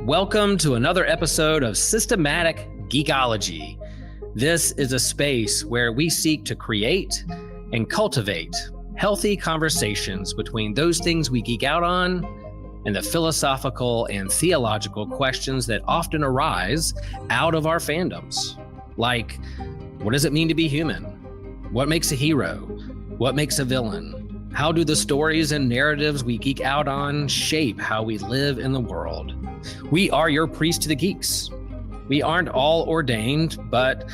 Welcome to another episode of Systematic Geekology. This is a space where we seek to create and cultivate healthy conversations between those things we geek out on and the philosophical and theological questions that often arise out of our fandoms. Like, what does it mean to be human? What makes a hero? What makes a villain? How do the stories and narratives we geek out on shape how we live in the world? We are your priest to the geeks. We aren't all ordained, but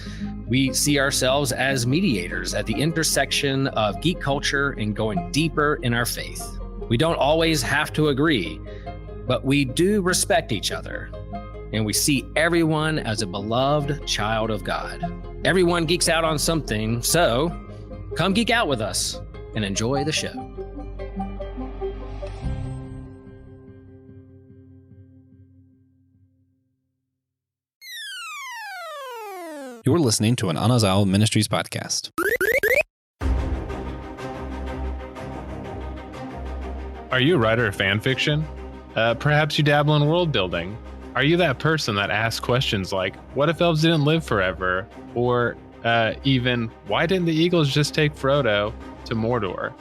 we see ourselves as mediators at the intersection of geek culture and going deeper in our faith. We don't always have to agree, but we do respect each other, and we see everyone as a beloved child of God. Everyone geeks out on something, so come geek out with us and enjoy the show. You're listening to an Anazao Ministries podcast. Are you a writer of fan fiction? Perhaps you dabble in world building. Are you that person that asks questions like, what if elves didn't live forever? Or even, why didn't the Eagles just take Frodo to Mordor?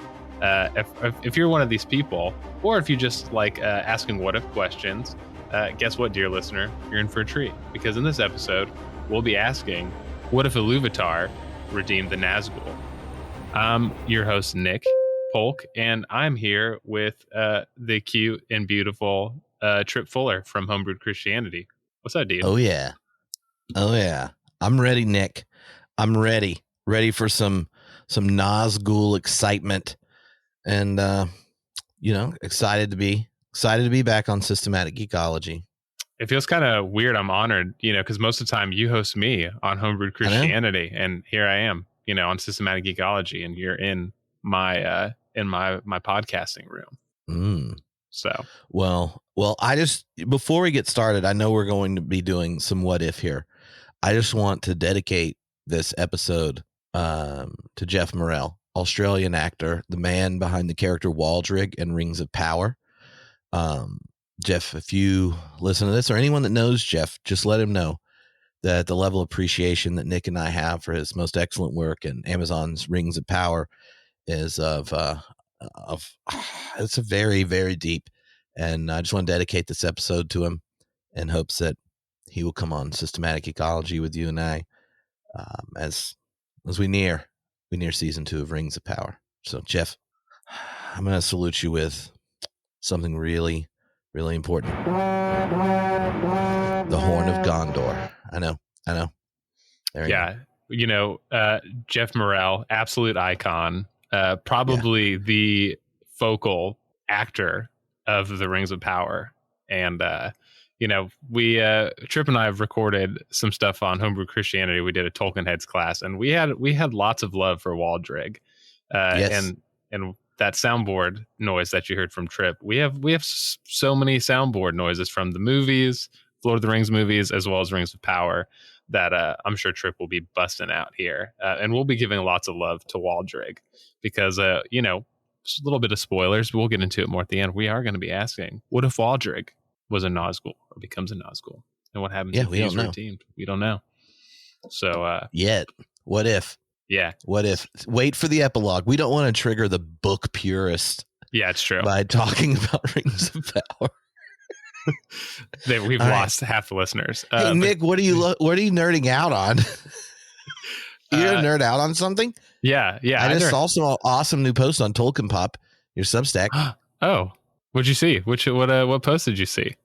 If you're one of these people, or if you just like asking what if questions, guess what, dear listener? You're in for a treat. Because in this episode, we'll be asking, what if Iluvatar redeemed the Nazgul? I'm your host, Nick Polk, and I'm here with the cute and beautiful Tripp Fuller from Homebrewed Christianity. What's up, dude? Oh, yeah. I'm ready, Nick. I'm ready for some Nazgul excitement, and excited to be back on Systematic Geekology. It feels kind of weird. I'm honored, because most of the time you host me on Homebrewed Christianity, and here I am, on Systematic Geekology, and you're in my podcasting room. So well, I just, before we get started, I know we're going to be doing some what if here. I just want to dedicate this episode to Jeff Morrell, Australian actor, the man behind the character Waldrig in Rings of Power. Jeff, if you listen to this, or anyone that knows Jeff, just let him know that the level of appreciation that Nick and I have for his most excellent work in Amazon's Rings of Power is of it's a very, very deep. And I just want to dedicate this episode to him in hopes that he will come on Systematic Ecology with you and I as we near season 2 of Rings of Power. So, Jeff, I'm going to salute you with something really, really important. The Horn of Gondor. I know. Yeah. Jeff Morrell, absolute icon, probably the focal actor of the Rings of Power. And, we, Tripp and I have recorded some stuff on Homebrew Christianity. We did a Tolkien Heads class, and we had lots of love for Waldrig. Yes. And that soundboard noise that you heard from Tripp, we have so many soundboard noises from the movies, Lord of the Rings movies, as well as Rings of Power, that I'm sure Tripp will be busting out here. And we'll be giving lots of love to Waldrig because, just a little bit of spoilers, but we'll get into it more at the end. We are going to be asking, what if Waldrig was a Nazgul or becomes a Nazgul? And what happens if he's redeemed? We don't know. So yet, what if? Yeah. What if? Wait for the epilogue. We don't want to trigger the book purist. Yeah, it's true. By talking about Rings of Power. We've lost half the listeners. Hey, Nick, what are you nerding out on? You're a nerd out on something? Yeah. I just saw some awesome new post on Tolkien Pop, your Substack. Oh, what'd you see? What post did you see?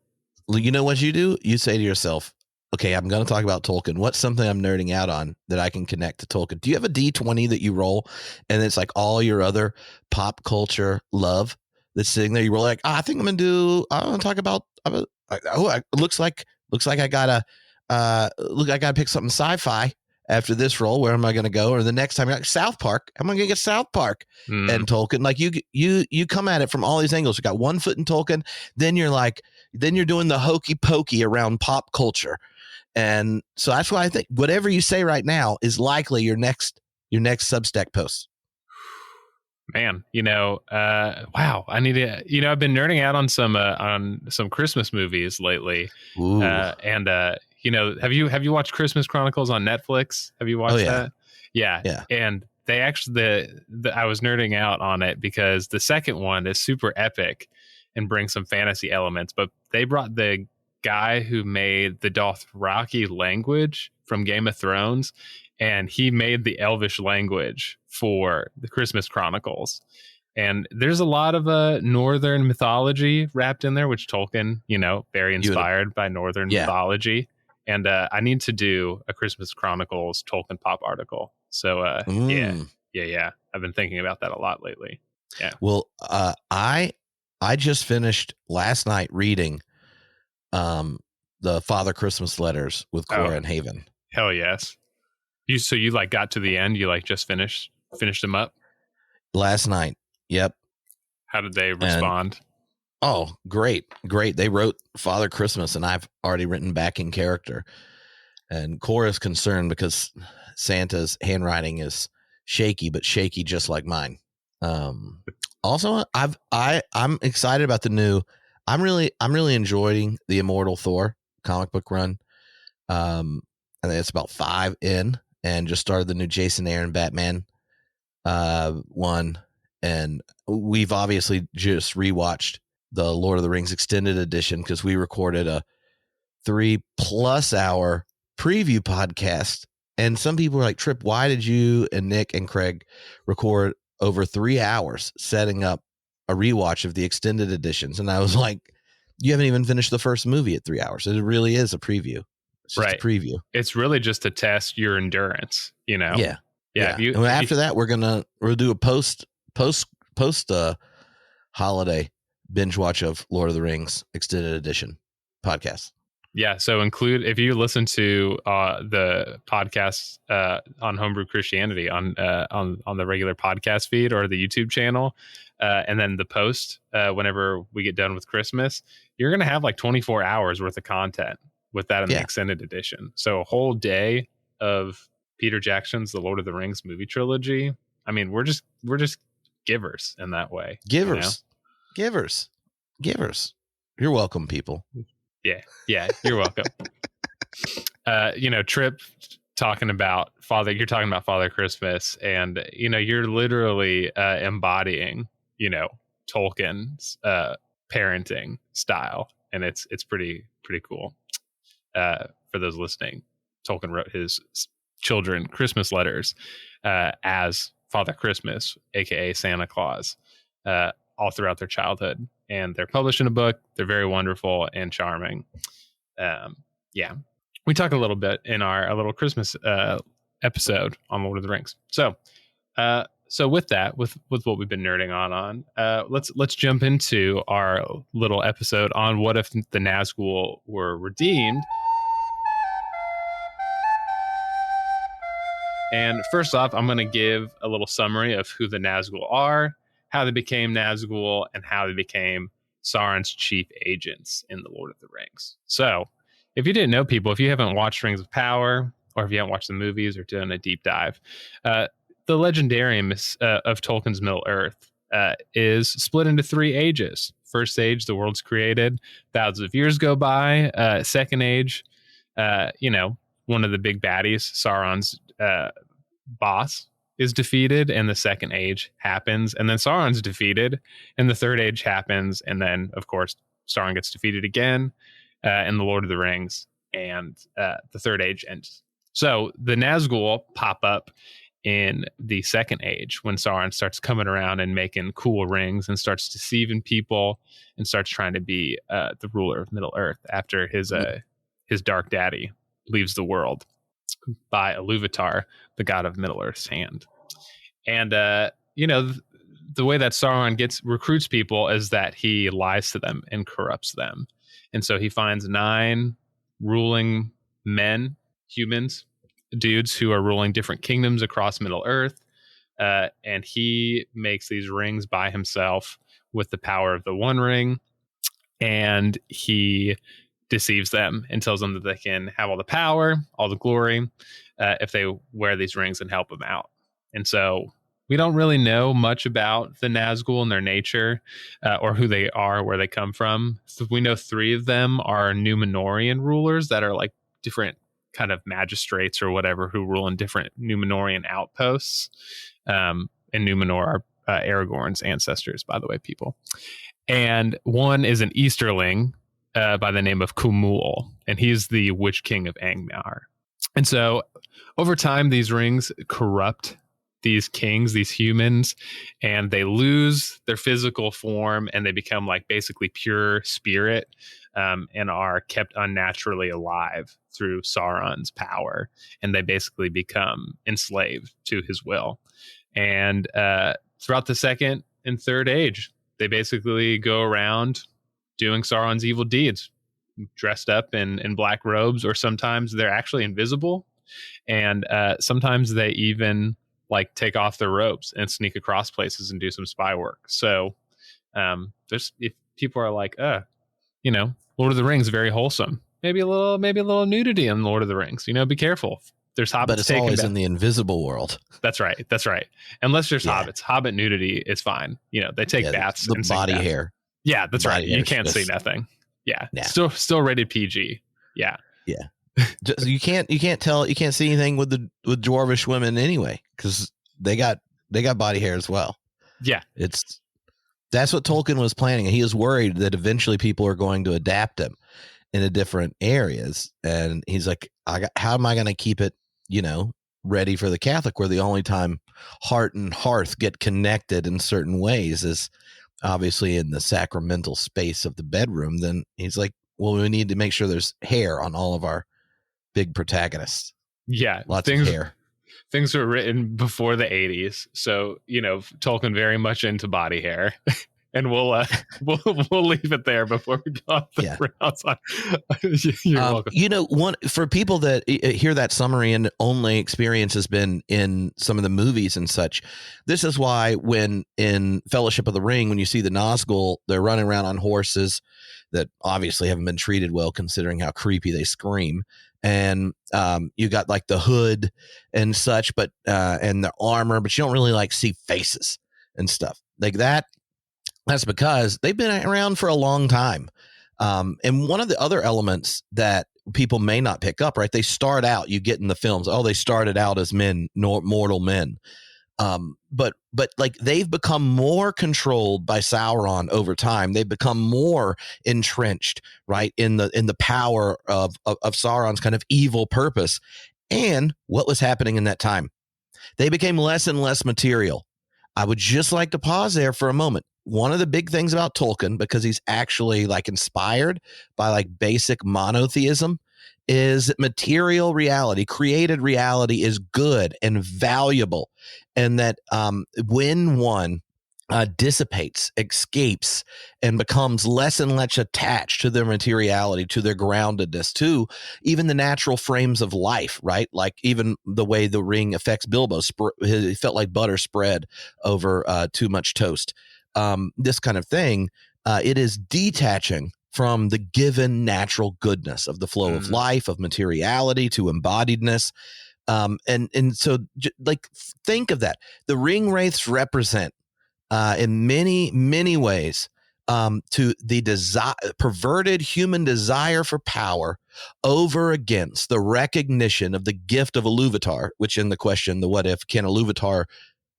You know what you do? You say to yourself, okay, I'm going to talk about Tolkien. What's something I'm nerding out on that I can connect to Tolkien? Do you have a D20 that you roll and it's like all your other pop culture love that's sitting there? You roll like, I think I'm going to talk about, it looks like I got to pick something sci-fi after this roll. Where am I going to go? Or the next time you're like, South Park. Am I going to get South Park and Tolkien? Like you come at it from all these angles. You got one foot in Tolkien. Then you're doing the hokey pokey around pop culture. And so that's why I think whatever you say right now is likely your next Substack post. Man, wow, I need to, I've been nerding out on some Christmas movies lately. Ooh. Have you watched Christmas Chronicles on Netflix? Have you watched that? Yeah. Yeah. And they actually, I was nerding out on it because the second one is super epic and brings some fantasy elements, but they brought the guy who made the Dothraki language from Game of Thrones, and he made the Elvish language for the Christmas Chronicles. And there's a lot of Northern mythology wrapped in there, which Tolkien, very inspired by Northern mythology. And I need to do a Christmas Chronicles Tolkien pop article. So yeah. I've been thinking about that a lot lately. Yeah. Well, I just finished last night reading the Father Christmas letters with Cora and Haven. Hell yes. You like got to the end, you like just finished them up? Last night. Yep. How did they respond? Great. They wrote Father Christmas, and I've already written back in character. And Cora's concerned because Santa's handwriting is shaky, but shaky just like mine. Also, I'm excited about the new. I'm really enjoying the Immortal Thor comic book run. I think it's about 5 in, and just started the new Jason Aaron Batman one. And we've obviously just rewatched the Lord of the Rings extended edition because we recorded a 3+ hour preview podcast. And some people are like, Tripp, why did you and Nick and Craig record over 3 hours setting up a rewatch of the extended editions? And I was like, you haven't even finished the first movie at 3 hours. It really is a preview. It's just a preview. It's really just to test your endurance, Yeah. And after that, we'll do a post holiday binge watch of Lord of the Rings extended edition podcast. Yeah, so if you listen to the podcast on Homebrew Christianity on the regular podcast feed or the YouTube channel, and then the post whenever we get done with Christmas, you're gonna have like 24 hours worth of content with that in the extended edition. So a whole day of Peter Jackson's The Lord of the Rings movie trilogy. I mean, we're just givers in that way. Givers. You're welcome, people. Yeah, you're welcome. Tripp talking about you're talking about Father Christmas, and you're literally embodying Tolkien's parenting style, and it's pretty cool. For those listening, Tolkien wrote his children Christmas letters as Father Christmas, aka Santa Claus, all throughout their childhood, and they're published in a book. They're very wonderful and charming. We talk a little bit in our little Christmas episode on Lord of the Rings. So with that, with what we've been nerding on, let's jump into our little episode on what if the Nazgul were redeemed. And first off, I'm going to give a little summary of who the Nazgul are, how they became Nazgul, and how they became Sauron's chief agents in the Lord of the Rings. So, if you didn't know, people, if you haven't watched Rings of Power, or if you haven't watched the movies or done a deep dive, the legendarium of Tolkien's Middle Earth is split into 3 ages. First age, the world's created. Thousands of years go by. Second age, one of the big baddies, Sauron's boss, is defeated, and the second age happens, and then Sauron's defeated, and the third age happens, and then of course Sauron gets defeated again in the Lord of the Rings, and the third age ends. So the Nazgul pop up in the second age when Sauron starts coming around and making cool rings and starts deceiving people and starts trying to be the ruler of Middle Earth after his dark daddy leaves the world by Iluvatar, the god of Middle Earth's hand. And the way that Sauron recruits people is that he lies to them and corrupts them. And so he finds 9 ruling men, humans, dudes who are ruling different kingdoms across Middle Earth. And he makes these rings by himself with the power of the One Ring. And he deceives them and tells them that they can have all the power, all the glory, if they wear these rings and help him out. And so We don't really know much about the Nazgul and their nature, or who they are, where they come from. So we know 3 of them are Numenorian rulers that are like different kind of magistrates or whatever who rule in different Numenorian outposts. And Numenor are Aragorn's ancestors, by the way, people. And one is an Easterling by the name of Kumul, and he's the Witch King of Angmar. And so over time, these rings corrupt these kings, these humans, and they lose their physical form and they become like basically pure spirit, and are kept unnaturally alive through Sauron's power. And they basically become enslaved to his will. And throughout the second and third age, they basically go around doing Sauron's evil deeds, dressed up in black robes, or sometimes they're actually invisible. And sometimes they even like take off their robes and sneak across places and do some spy work. So there's, if people are like, Lord of the Rings, very wholesome. Maybe a little nudity in Lord of the Rings. Be careful. There's hobbits, but it's always in the invisible world. That's right. Unless there's hobbits, hobbit nudity is fine. They take baths. The body hair. Yeah, that's right. You can't see nothing. Yeah, still rated PG. Yeah. You can't see anything with dwarvish women anyway, because they got body hair as well. Yeah, that's what Tolkien was planning. He was worried that eventually people are going to adapt him into different areas, and he's like, how am I going to keep it, ready for the Catholic, where the only time heart and hearth get connected in certain ways is obviously in the sacramental space of the bedroom. Then he's like, well, we need to make sure there's hair on all of our big protagonists. Yeah, lots of hair. Things were written before the 80s, so Tolkien very much into body hair. And we'll leave it there before we go off the rails. You're welcome. For people that hear that summary and only experience has been in some of the movies and such, this is why when in Fellowship of the Ring, when you see the Nazgul, they're running around on horses that obviously haven't been treated well, considering how creepy they scream. And you got like the hood and such, but and the armor, but you don't really like see faces and stuff like that. That's because they've been around for a long time. And one of the other elements that people may not pick up, right? They start out, you get in the films, they started out as men, mortal men. But like they've become more controlled by Sauron over time. They've become more entrenched, right, in the power of Sauron's kind of evil purpose. And what was happening in that time? They became less and less material. I would just like to pause there for a moment. One of the big things about Tolkien, because he's actually like inspired by like basic monotheism, is that material reality, created reality, is good and valuable. And that when one dissipates, escapes, and becomes less and less attached to their materiality, to their groundedness, to even the natural frames of life, right? Like even the way the ring affects Bilbo, he felt like butter spread over too much toast. This kind of thing, it is detaching from the given natural goodness of the flow of life, of materiality to embodiedness. And so like, think of that. The ring wraiths represent in many, many ways to the perverted human desire for power over against the recognition of the gift of Iluvatar, which in the question, the what if, can Iluvatar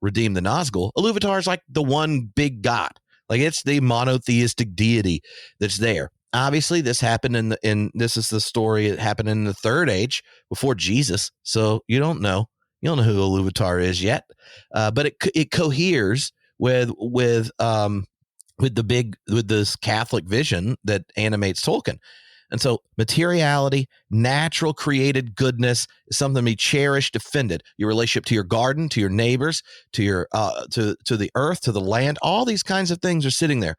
redeem the Nazgul? Iluvatar is like the one big god. Like it's the monotheistic deity that's there. Obviously, this happened this is the story. It happened in the Third Age before Jesus. So you don't know who Iluvatar is yet. But it coheres with this Catholic vision that animates Tolkien. And so materiality, natural created goodness is something to be cherished, defended. Your relationship to your garden, to your neighbors, to your to the earth, to the land, all these kinds of things are sitting there.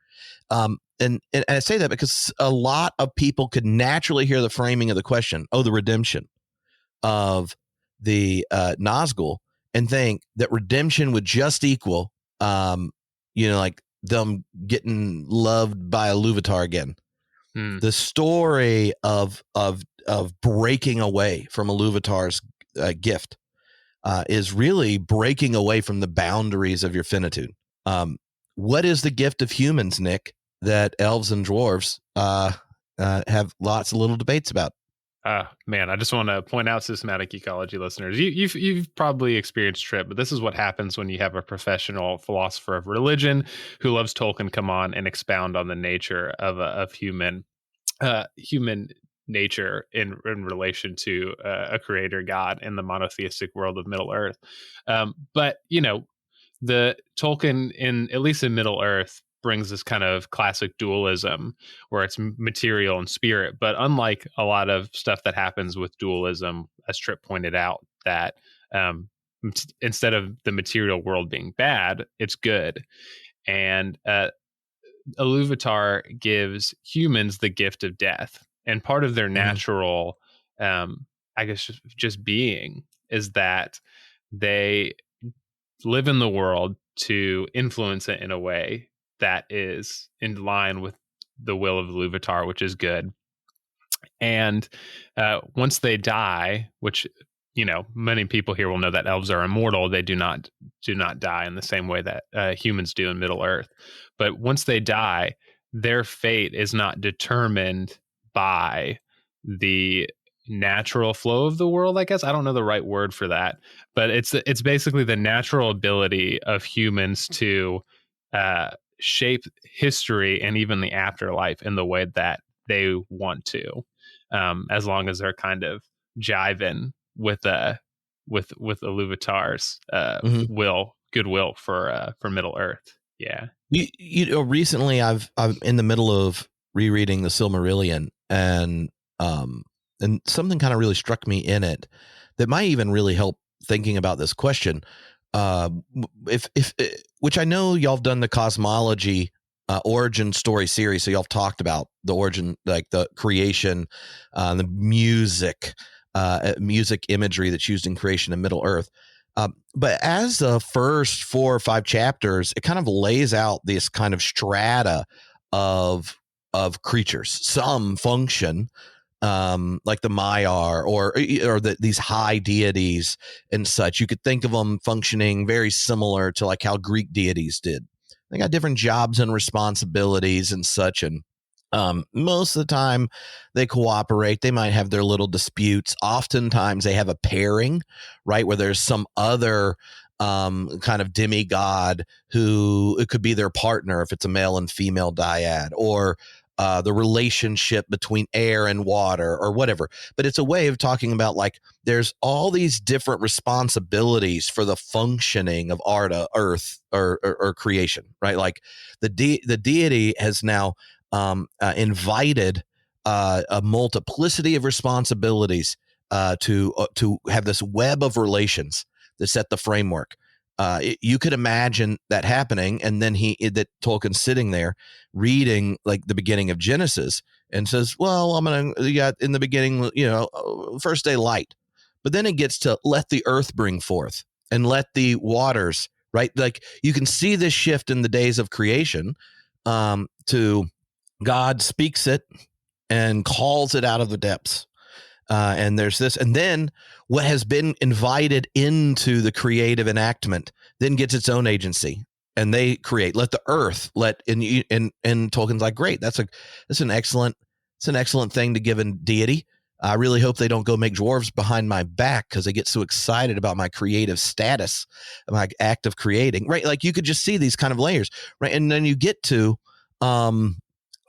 And I say that because a lot of people could naturally hear the framing of the question, the redemption of the Nazgul, and think that redemption would just equal, like them getting loved by Iluvatar again. The story of breaking away from Iluvatar's gift is really breaking away from the boundaries of your finitude. What is the gift of humans, Nick, that elves and dwarves have lots of little debates about? Man, I just want to point out, systematic ecology listeners, you've probably experienced Tripp, but this is what happens when you have a professional philosopher of religion who loves Tolkien come on and expound on the nature of human nature in relation to a creator god in the monotheistic world of Middle Earth. But the Tolkien, at least in Middle Earth, brings this kind of classic dualism where it's material and spirit. But unlike a lot of stuff that happens with dualism, as Tripp pointed out, that instead of the material world being bad, it's good. And Iluvatar gives humans the gift of death. And part of their natural, I guess, just being is that they live in the world to influence it in a way that is in line with the will of Iluvatar, which is good. And once they die, which many people here will know that elves are immortal, they do not die in the same way that humans do in Middle Earth. But once they die, their fate is not determined by the natural flow of the world, I guess. I don't know the right word for that, but it's basically the natural ability of humans to shape history and even the afterlife in the way that they want to, as long as they're kind of jiving with Iluvatar's goodwill for Middle Earth. Yeah. Recently I'm in the middle of rereading the Silmarillion, and something kind of really struck me in it that might even really help thinking about this question. Which I know y'all have done the cosmology origin story series, so y'all have talked about the origin, like the creation, the music imagery that's used in creation in Middle Earth. But as the first 4 or 5 chapters, it kind of lays out this kind of strata of creatures. Some function like the Maiar or these high deities and such. You could think of them functioning very similar to like how Greek deities did. They got different jobs and responsibilities and such, and most of the time they cooperate. They might have their little disputes. Oftentimes they have a pairing, right, where there's some other kind of demigod who it could be their partner if it's a male and female dyad, or the relationship between air and water or whatever. But it's a way of talking about like there's all these different responsibilities for the functioning of Arda, Earth, or creation, right? Like the deity has now invited a multiplicity of responsibilities to have this web of relations that set the framework. You could imagine that happening, and then that Tolkien's sitting there reading like the beginning of Genesis and says, well, you got in the beginning, first day light, but then it gets to let the earth bring forth and let the waters, right? Like you can see this shift in the days of creation to God speaks it and calls it out of the depths. And there's this, and then what has been invited into the creative enactment then gets its own agency, and they create. Let the earth and Tolkien's like, great, that's an excellent thing to give a deity. I really hope they don't go make dwarves behind my back because they get so excited about my creative status, my act of creating, right? Like you could just see these kind of layers, right? And then you get to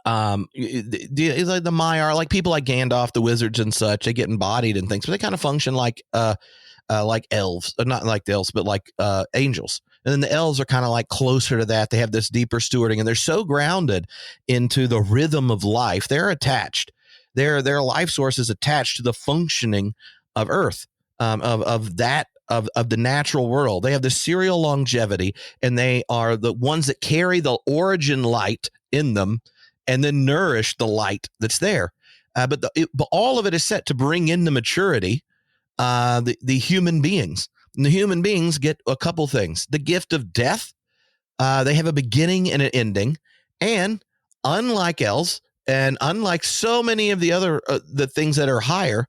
it's like the Maiar, like people like Gandalf, the wizards and such, they get embodied in things, but they kind of function like elves, not like the elves, but like angels. And then the elves are kind of like closer to that. They have this deeper stewarding, and they're so grounded into the rhythm of life. They're attached. Their life source is attached to the functioning of Earth, of the natural world. They have the serial longevity, and they are the ones that carry the origin light in them and then nourish the light that's there. But all of it is set to bring in the maturity, the human beings. And the human beings get a couple things. The gift of death. They have a beginning and an ending. And unlike elves, and unlike so many of the other the things that are higher,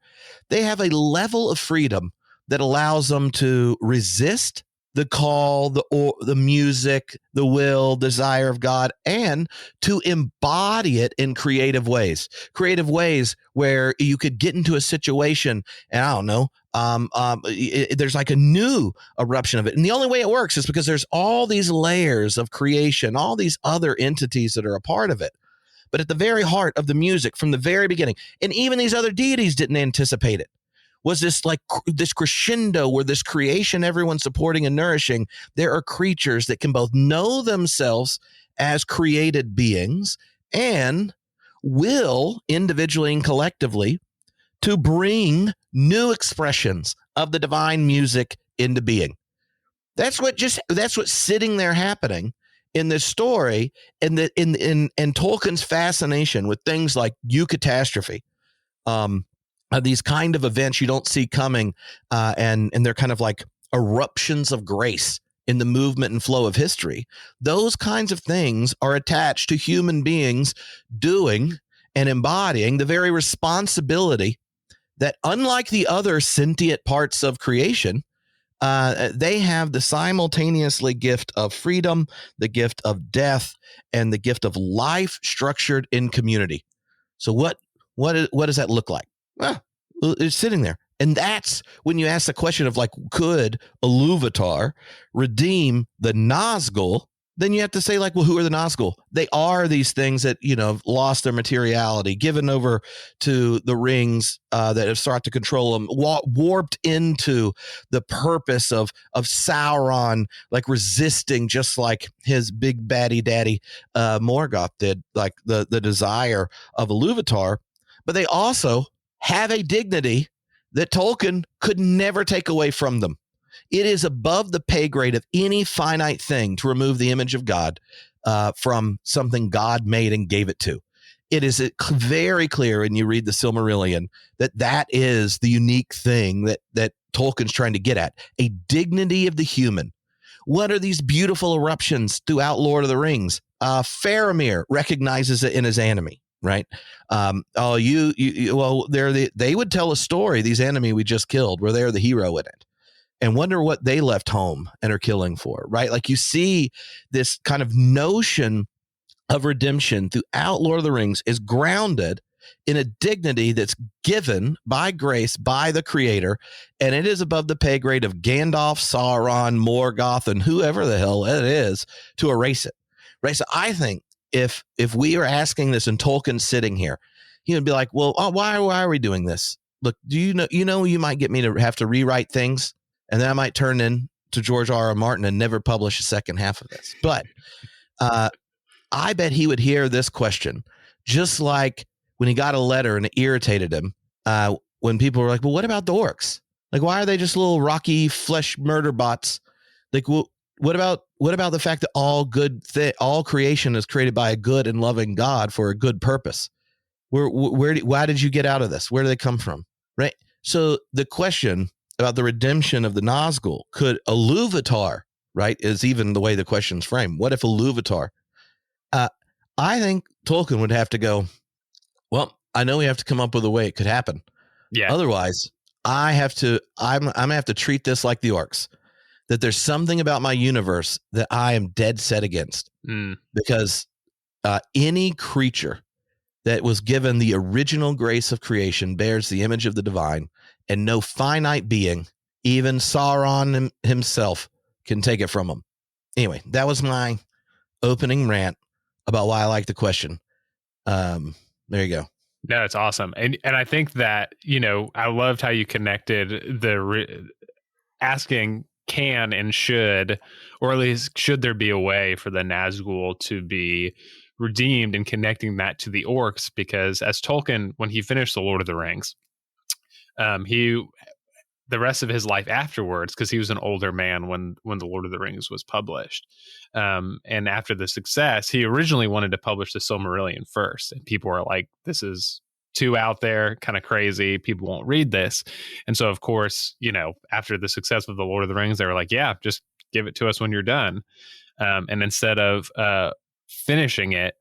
they have a level of freedom that allows them to resist the call, the music, the will, desire of God, and to embody it in creative ways where you could get into a situation and I don't know, there's like a new eruption of it. And the only way it works is because there's all these layers of creation, all these other entities that are a part of it. But at the very heart of the music from the very beginning, and even these other deities didn't anticipate it, was this like this crescendo where this creation everyone's supporting and nourishing, there are creatures that can both know themselves as created beings and will individually and collectively to bring new expressions of the divine music into being. That's what's sitting there happening in this story, and in Tolkien's fascination with things like eucatastrophe. These kind of events you don't see coming, and they're kind of like eruptions of grace in the movement and flow of history. Those kinds of things are attached to human beings doing and embodying the very responsibility that, unlike the other sentient parts of creation, they have the simultaneously gift of freedom, the gift of death, and the gift of life structured in community. So what does that look like? Well, it's sitting there. And that's when you ask the question of like, could Iluvatar redeem the Nazgul? Then you have to say like, well, who are the Nazgul? They are these things that, lost their materiality, given over to the rings that have started to control them, warped into the purpose of Sauron, like resisting just like his big baddie daddy Morgoth did, like the desire of Iluvatar. But they also have a dignity that Tolkien could never take away from them. It is above the pay grade of any finite thing to remove the image of God from something God made and gave it to. It is very clear when you read the Silmarillion that is the unique thing that Tolkien's trying to get at, a dignity of the human. What are these beautiful eruptions throughout Lord of the Rings? Faramir recognizes it in his enemy. Right. Well, they would tell a story, these enemy we just killed, where they're the hero in it, and wonder what they left home and are killing for. Right. Like you see this kind of notion of redemption throughout Lord of the Rings is grounded in a dignity that's given by grace by the creator. And it is above the pay grade of Gandalf, Sauron, Morgoth, and whoever the hell it is to erase it. Right. So I think if we are asking this and Tolkien's sitting here, he would be like, well, why are we doing this? Look, do you might get me to have to rewrite things, and then I might turn in to George R.R. Martin and never publish a second half of this. But I bet he would hear this question, just like when he got a letter and it irritated him when people were like, well, what about the orcs? Like, why are they just little rocky flesh murder bots? Like, well, what about the fact that all creation is created by a good and loving God for a good purpose? Why did you get out of this? Where do they come from? Right. So the question about the redemption of the Nazgul, could Iluvatar, right, is even the way the question's framed. What if Iluvatar? I think Tolkien would have to go, well, I know we have to come up with a way it could happen. Yeah. Otherwise, I'm gonna have to treat this like the orcs. That there's something about my universe that I am dead set against, because any creature that was given the original grace of creation bears the image of the divine, and no finite being, even Sauron himself, can take it from him. Anyway, that was my opening rant about why I like the question. There you go. No, it's awesome. And I think that, I loved how you connected the asking can and should, or at least should there be a way for the Nazgul to be redeemed, and connecting that to the orcs, because as Tolkien, when he finished the Lord of the Rings, the rest of his life afterwards, because he was an older man when the Lord of the Rings was published, and after the success, he originally wanted to publish the Silmarillion first, and people were like, this is too out there, kind of crazy, people won't read this. And so of course, after the success of the Lord of the Rings, they were like, yeah, just give it to us when you're done. And instead of finishing it,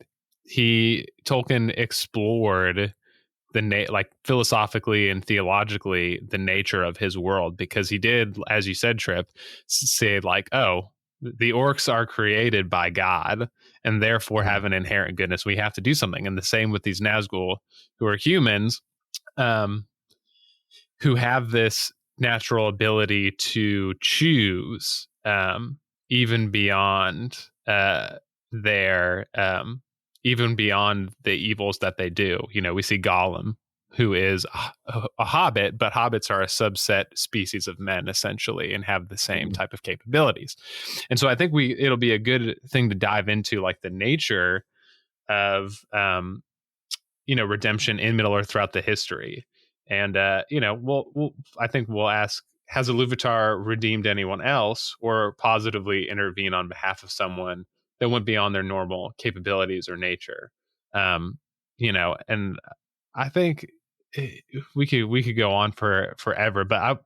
Tolkien explored like philosophically and theologically the nature of his world, because he did, as you said, Tripp, say like, oh, the orcs are created by God and therefore have an inherent goodness. We have to do something. And the same with these Nazgul, who are humans, who have this natural ability to choose, even beyond their even beyond the evils that they do. You know, we see Gollum, who is a hobbit, but hobbits are a subset species of men essentially and have the same type of capabilities. And so I think it'll be a good thing to dive into, like the nature of redemption in Middle Earth throughout the history. And I think we'll ask, has Iluvatar redeemed anyone else, or positively intervene on behalf of someone that went beyond their normal capabilities or nature? And I think we could go on for forever. But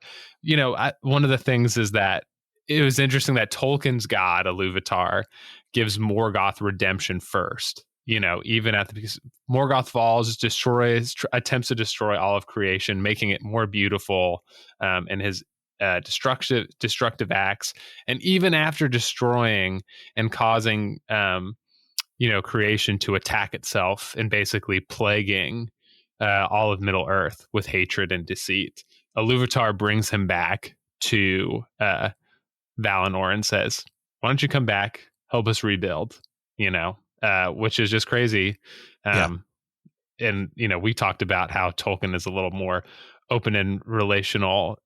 one of the things is that it was interesting that Tolkien's god Iluvatar gives Morgoth redemption first. Even at the Morgoth falls, attempts to destroy all of creation, making it more beautiful, in his destructive acts. And even after destroying and causing, creation to attack itself and basically plaguing all of Middle Earth with hatred and deceit, Iluvatar brings him back to Valinor and says, "Why don't you come back, help us rebuild?" Which is just crazy. And we talked about how Tolkien is a little more open and relational,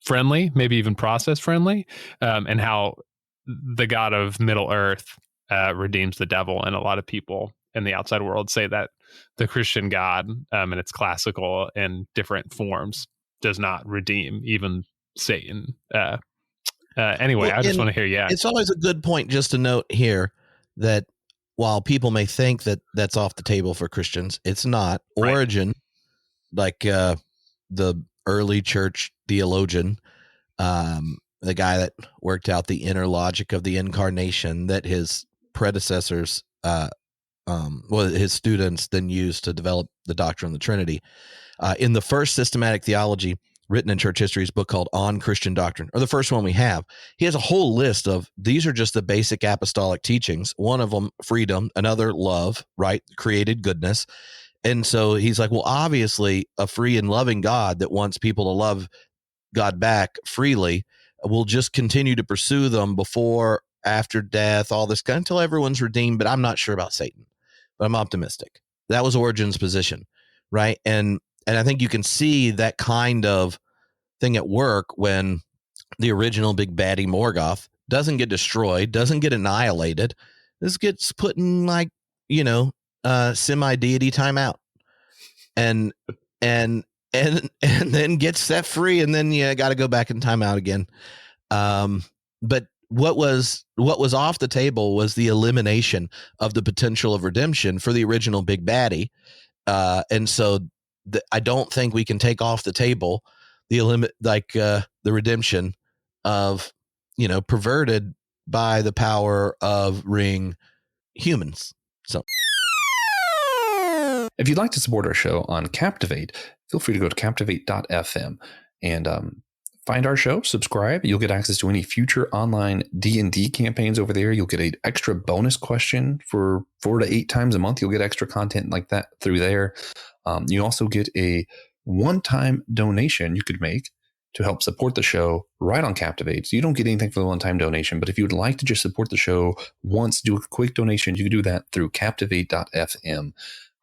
friendly, maybe even process friendly, and how the god of Middle Earth redeems the devil. And a lot of people in the outside world say that the Christian god, in its classical and different forms, does not redeem even Satan. Anyway, I just want to hear. Yeah, it's always a good point just to note here that while people may think that that's off the table for Christians, it's not. Right. Origen, like the early church theologian, the guy that worked out the inner logic of the incarnation that his predecessors, his students then used to develop the doctrine of the Trinity. In the first systematic theology written in church history's book called On Christian Doctrine, or the first one we have, he has a whole list of, these are just the basic apostolic teachings. One of them, freedom, another, love, right? Created goodness. And so he's like, well, obviously a free and loving God that wants people to love God back freely will just continue to pursue them before, after death, all this kind until everyone's redeemed. But I'm not sure about Satan, but I'm optimistic. That was Origen's position, right? And I think you can see that kind of thing at work when the original big baddie Morgoth doesn't get destroyed, doesn't get annihilated. This gets put in semi-deity timeout, and then gets set free, and then you got to go back in timeout again. But what was off the table was the elimination of the potential of redemption for the original big baddie, and so I don't think we can take off the table the redemption of perverted by the power of ring humans. So if you'd like to support our show on Captivate, feel free to go to captivate.fm and find our show, subscribe. You'll get access to any future online D&D campaigns over there. You'll get an extra bonus question for 4 to 8 times a month. You'll get extra content like that through there. You also get a one-time donation you could make to help support the show right on Captivate. So you don't get anything for the one-time donation, but if you would like to just support the show once, do a quick donation, you can do that through captivate.fm.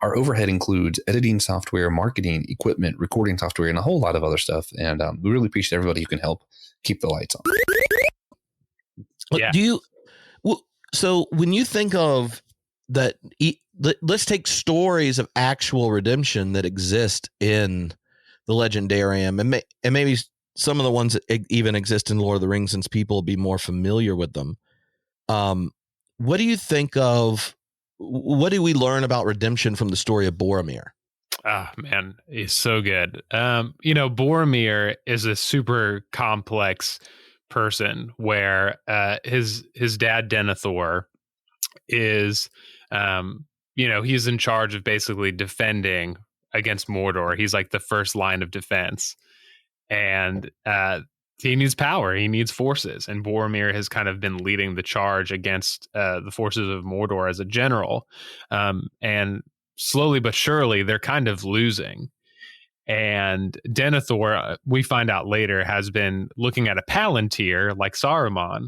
Our overhead includes editing software, marketing, equipment, recording software, and a whole lot of other stuff. And we really appreciate everybody who can help keep the lights on. Yeah. So when you think of that, let's take stories of actual redemption that exist in the Legendarium, and maybe some of the ones that even exist in Lord of the Rings, since people will be more familiar with them. What do you think of? What do we learn about redemption from the story of Boromir? Ah, man, he's so good. Boromir is a super complex person where his dad Denethor is he's in charge of basically defending against Mordor. He's like the first line of defense, and he needs power. He needs forces, and Boromir has kind of been leading the charge against the forces of Mordor as a general, and slowly but surely they're kind of losing. And Denethor, we find out later, has been looking at a Palantir like Saruman,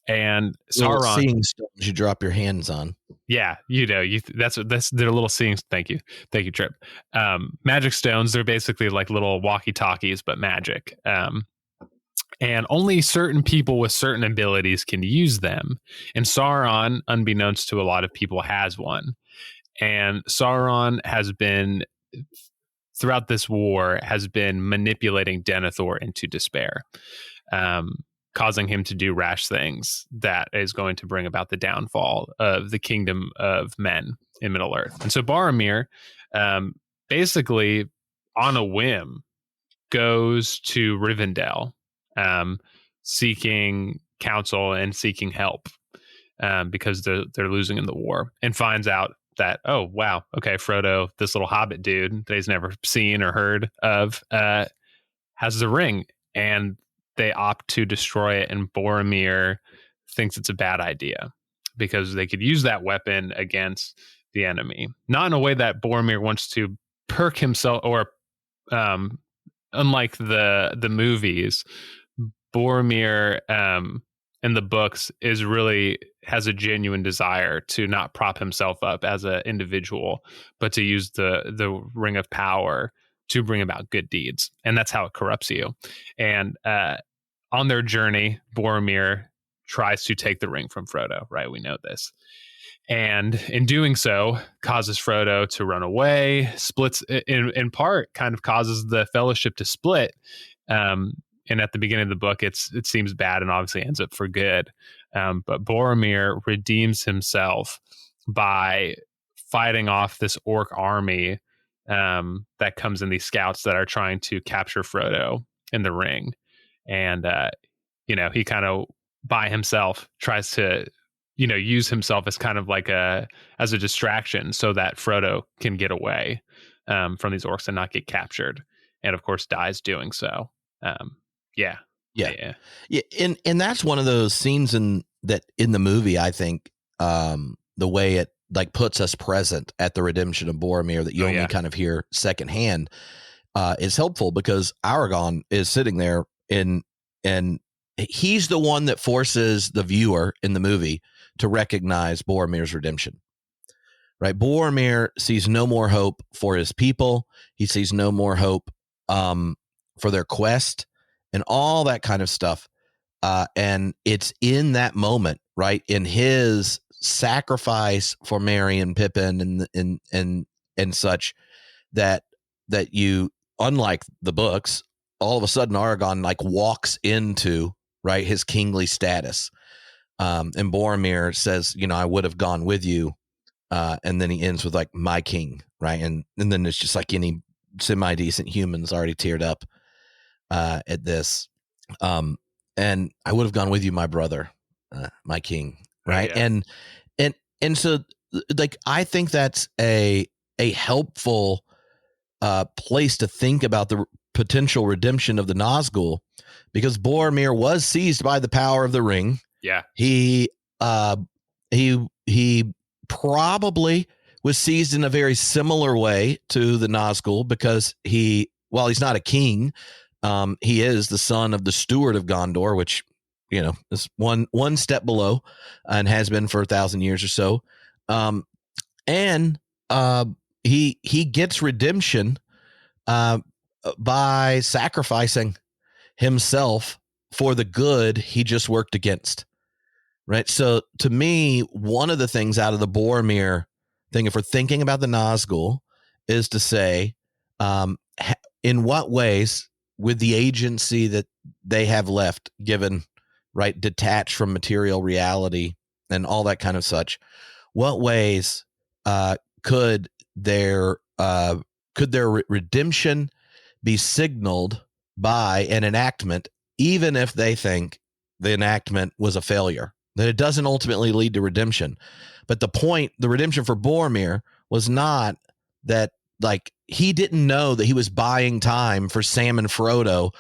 and Little Sauron. seeing stones you drop your hands on. Yeah, that's their little seeing. Thank you, Tripp. Magic stones. They're basically like little walkie-talkies, but magic. And only certain people with certain abilities can use them. And Sauron, unbeknownst to a lot of people, has one. And Sauron has been, throughout this war, has been manipulating Denethor into despair, causing him to do rash things that is going to bring about the downfall of the kingdom of men in Middle-earth. And so Boromir, basically, on a whim, goes to Rivendell, seeking counsel and seeking help, because they're losing in the war, and finds out that, oh wow, okay, Frodo, this little hobbit dude that he's never seen or heard of, has the ring, and they opt to destroy it. And Boromir thinks it's a bad idea because they could use that weapon against the enemy, not in a way that Boromir wants to perk himself, or unlike the movies, Boromir in the books has a genuine desire to not prop himself up as an individual, but to use the ring of power to bring about good deeds. And that's how it corrupts you. And on their journey, Boromir tries to take the ring from Frodo, right? We know this. And in doing so, causes Frodo to run away, splits, in part, kind of causes the fellowship to split. And at the beginning of the book, it seems bad and obviously ends up for good. But Boromir redeems himself by fighting off this orc army that comes in, these scouts that are trying to capture Frodo in the ring. And, he kind of by himself tries to, use himself as kind of like as a distraction so that Frodo can get away from these orcs and not get captured. And of course dies doing so. Yeah. And that's one of those scenes in the movie, I think, the way it like puts us present at the redemption of Boromir that you only kind of hear secondhand, is helpful, because Aragorn is sitting there and he's the one that forces the viewer in the movie to recognize Boromir's redemption. Right? Boromir sees no more hope for his people. He sees no more hope for their quest and all that kind of stuff. And it's in that moment, right, in his sacrifice for Merry and Pippin and such, that you, unlike the books, all of a sudden Aragorn like walks into, right, his kingly status. And Boromir says, I would have gone with you. And then he ends with like, my king, right? And then it's just like any semi-decent humans already teared up at this. And I would have gone with you, my brother, my king, right? And so like, I think that's a helpful place to think about the potential redemption of the Nazgul, because Boromir was seized by the power of the ring. Yeah. He probably was seized in a very similar way to the Nazgul, because while he's not a king, he is the son of the steward of Gondor, which, is one step below and has been for 1,000 years or so. And he gets redemption by sacrificing himself for the good he just worked against. Right. So to me, one of the things out of the Boromir thing, if we're thinking about the Nazgul, is to say, in what ways, with the agency that they have left, given, right, detached from material reality and all that kind of such, what ways could their redemption be signaled by an enactment, even if they think the enactment was a failure, that it doesn't ultimately lead to redemption? But the redemption for Boromir was not that like he didn't know that he was buying time for Sam and Frodo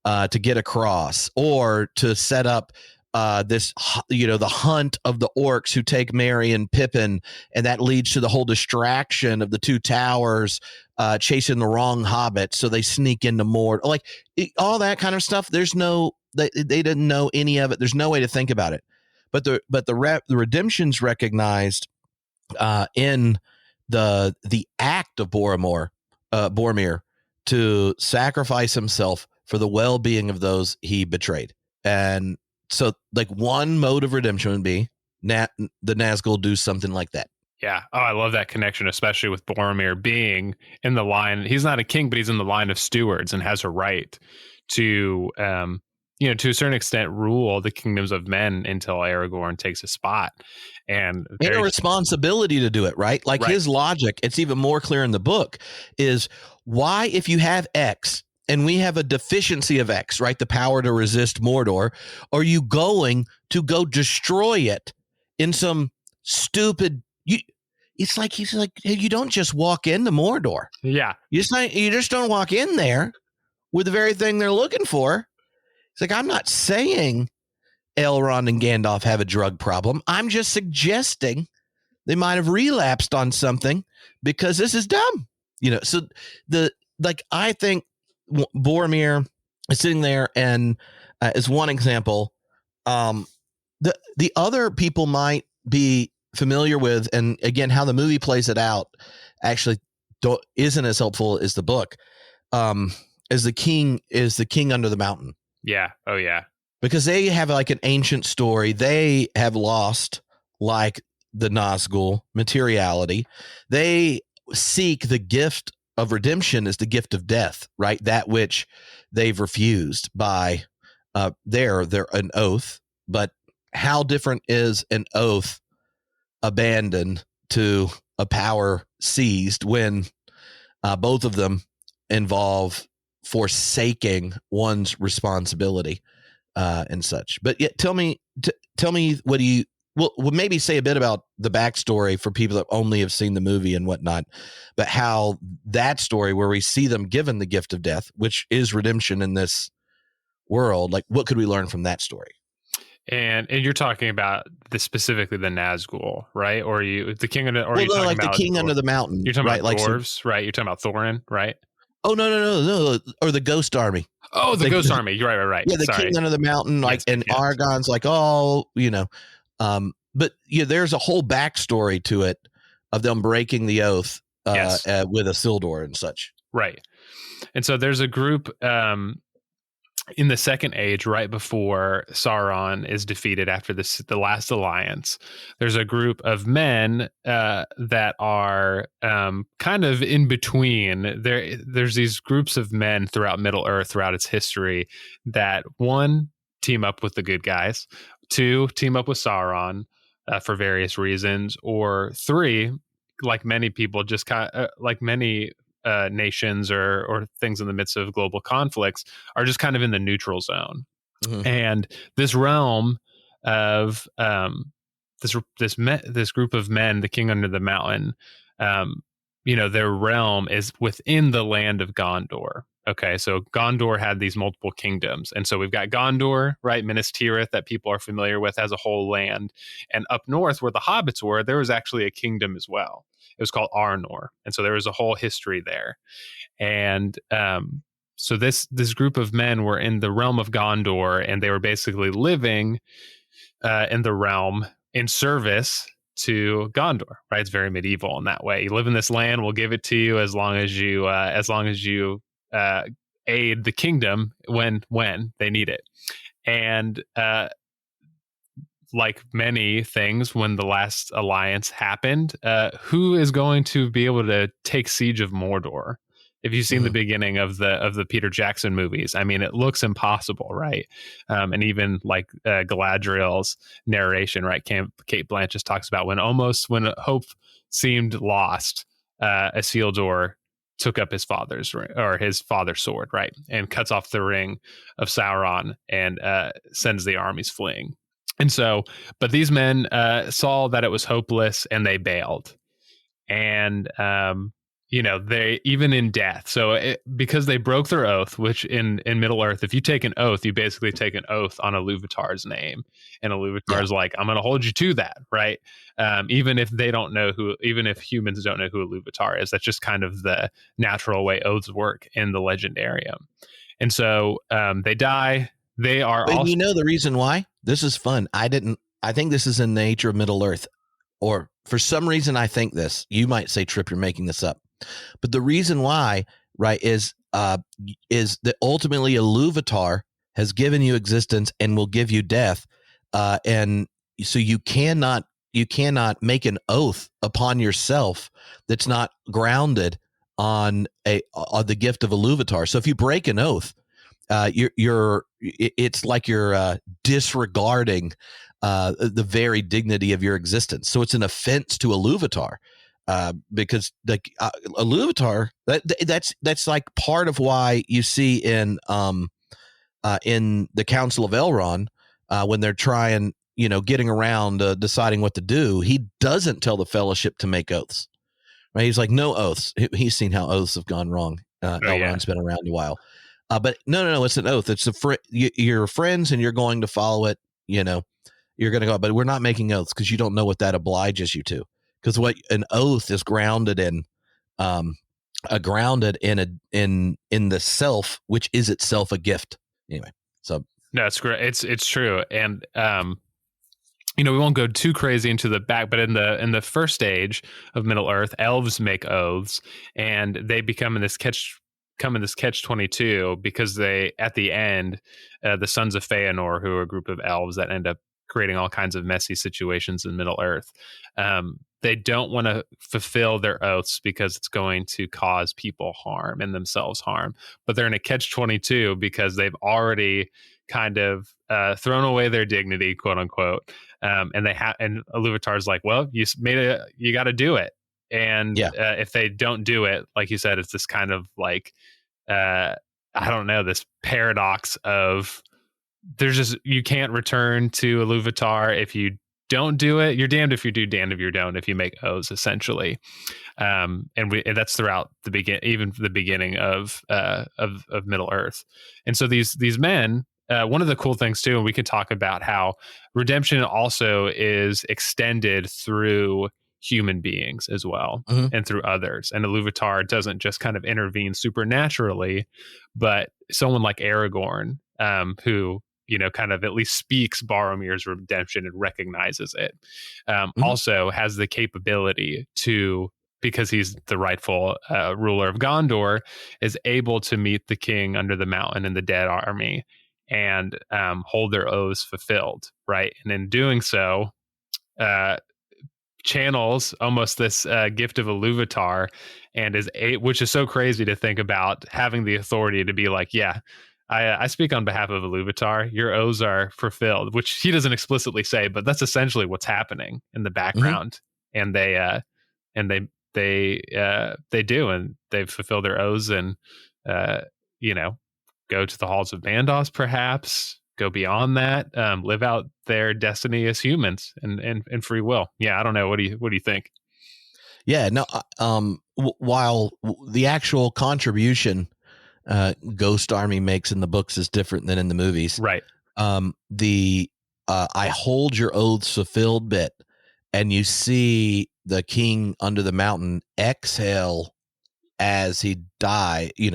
to get across, or to set up the hunt of the orcs who take Merry and Pippin, and that leads to the whole distraction of the two towers chasing the wrong hobbit, so they sneak into Mordor, like all that kind of stuff. There's no, they didn't know any of it. There's no way to think about it. But the redemption's recognized in the act of Boromir to sacrifice himself for the well-being of those he betrayed. And so, like, one mode of redemption would be the Nazgul do something like that. Yeah. Oh, I love that connection, especially with Boromir being in the line. He's not a king, but he's in the line of stewards and has a right to, to a certain extent, rule the kingdoms of men until Aragorn takes a spot. And a responsibility to do it, right? Like, his logic, it's even more clear in the book, is why, if you have X and we have a deficiency of X, right, the power to resist Mordor, are you going to go destroy it in some stupid... It's like, he's like, hey, you don't just walk into Mordor. Yeah. You just don't walk in there with the very thing they're looking for. It's like, I'm not saying Elrond and Gandalf have a drug problem. I'm just suggesting they might have relapsed on something because this is dumb. So I think Boromir is sitting there, and is one example. The other people might be familiar with, and again, how the movie plays it out actually isn't as helpful as the book. As the king under the mountain. Yeah. Oh, yeah. Because they have like an ancient story. They have lost, like the Nazgul, materiality. They seek the gift of redemption as the gift of death, right? That which they've refused by they're an oath. But how different is an oath abandoned to a power seized when both of them involve forsaking one's responsibility and such. But yet, tell me, what do you? Well, maybe say a bit about the backstory for people that only have seen the movie and whatnot. But how that story, where we see them given the gift of death, which is redemption in this world, like what could we learn from that story? And you're talking about specifically the Nazgul, right? Or the king under, or well, you talking like about the king under the mountain? You're talking right? about dwarves, right? You're talking about Thorin, right? Oh no, or the Ghost Army. Oh, the Ghost Army. You're right. Yeah, the king under the mountain, like, yes, and yes. Argon's like, but there's a whole backstory to it of them breaking the oath with Isildur and such. Right. And so there's a group in the Second Age, right before Sauron is defeated after the last alliance. There's a group of men that are kind of in between. There's these groups of men throughout Middle Earth, throughout its history, that one, team up with the good guys, two, team up with Sauron for various reasons, or three, like many people, just kind of like many nations or things in the midst of global conflicts, are just kind of in the neutral zone. Mm-hmm. And this realm of this group of men, the king under the mountain, their realm is within the land of Gondor. Okay, so Gondor had these multiple kingdoms, and so we've got Gondor, right, Minas Tirith, that people are familiar with as a whole land, and up north where the hobbits were, there was actually a kingdom as well. It was called Arnor, and so there was a whole history there. And so this group of men were in the realm of Gondor, and they were basically living in the realm in service to Gondor. Right, it's very medieval in that way. You live in this land, we'll give it to you as long as you aid the kingdom when they need it. And like many things, when the last alliance happened, who is going to be able to take siege of Mordor? If you've seen the beginning of the Peter Jackson movies, I mean, it looks impossible, right? And even like Galadriel's narration, right? Kate Blanchett talks about when hope seemed lost, Isildur took up his father's sword, right, and cuts off the ring of Sauron and sends the armies fleeing. And so, but these men saw that it was hopeless and they bailed. And they even in death. So because they broke their oath, which in Middle Earth, if you take an oath, you basically take an oath on Iluvatar's name, and Iluvatar's like, I'm going to hold you to that, right? Even if humans don't know who Iluvatar is, that's just kind of the natural way oaths work in the Legendarium. And so they die. They are But also, the reason why? This is fun. I think this is in the nature of Middle Earth, or for some reason I think this. You might say, Tripp, you're making this up. But the reason why, right, is that ultimately Iluvatar has given you existence and will give you death, and so you cannot make an oath upon yourself that's not grounded on the gift of Iluvatar. So if you break an oath, it's like you're disregarding the very dignity of your existence. So it's an offense to Iluvatar. Because Iluvatar, that's like part of why you see in the Council of Elrond, when they're trying, getting around deciding what to do, he doesn't tell the Fellowship to make oaths. Right? He's like, no oaths. He's seen how oaths have gone wrong. Elrond's been around a while, but no, it's an oath. It's you're friends and you're going to follow it. You're going to go, but we're not making oaths because you don't know what that obliges you to. Because what an oath is grounded in, in the self, which is itself a gift. Anyway, so no, it's great. It's true, and we won't go too crazy into the back, but in the first stage of Middle Earth, elves make oaths, and they become in this catch-22 because they, at the end, the sons of Feanor, who are a group of elves that end up creating all kinds of messy situations in Middle Earth. They don't want to fulfill their oaths because it's going to cause people harm and themselves harm. But they're in a catch-22 because they've already kind of thrown away their dignity, quote unquote. And Iluvatar's like, well, you got to do it. And if they don't do it, like you said, it's this kind of like, I don't know, this paradox of you can't return to Iluvatar if you don't do it. You're damned if you do, damned if you don't, if you make oaths, essentially. And that's throughout the beginning of Middle Earth. And so these men, one of the cool things too, and we could talk about how redemption also is extended through human beings as well, and through others. And Iluvatar doesn't just kind of intervene supernaturally, but someone like Aragorn, who kind of at least speaks Boromir's redemption and recognizes it, also has the capability to, because he's the rightful ruler of Gondor, is able to meet the king under the mountain and the dead army and hold their oaths fulfilled, right? And in doing so, channels almost this gift of Iluvatar, and which is so crazy to think about, having the authority to be like, yeah, I speak on behalf of Iluvatar. Your oaths are fulfilled, which he doesn't explicitly say, but that's essentially what's happening in the background. And they do, and they've fulfilled their oaths, and go to the halls of Bandos, perhaps go beyond that, live out their destiny as humans and free will. Yeah, I don't know. What do you think? Yeah, no. While the actual contribution Ghost Army makes in the books is different than in the movies, right? The I hold your oaths fulfilled bit, and you see the king under the mountain exhale as he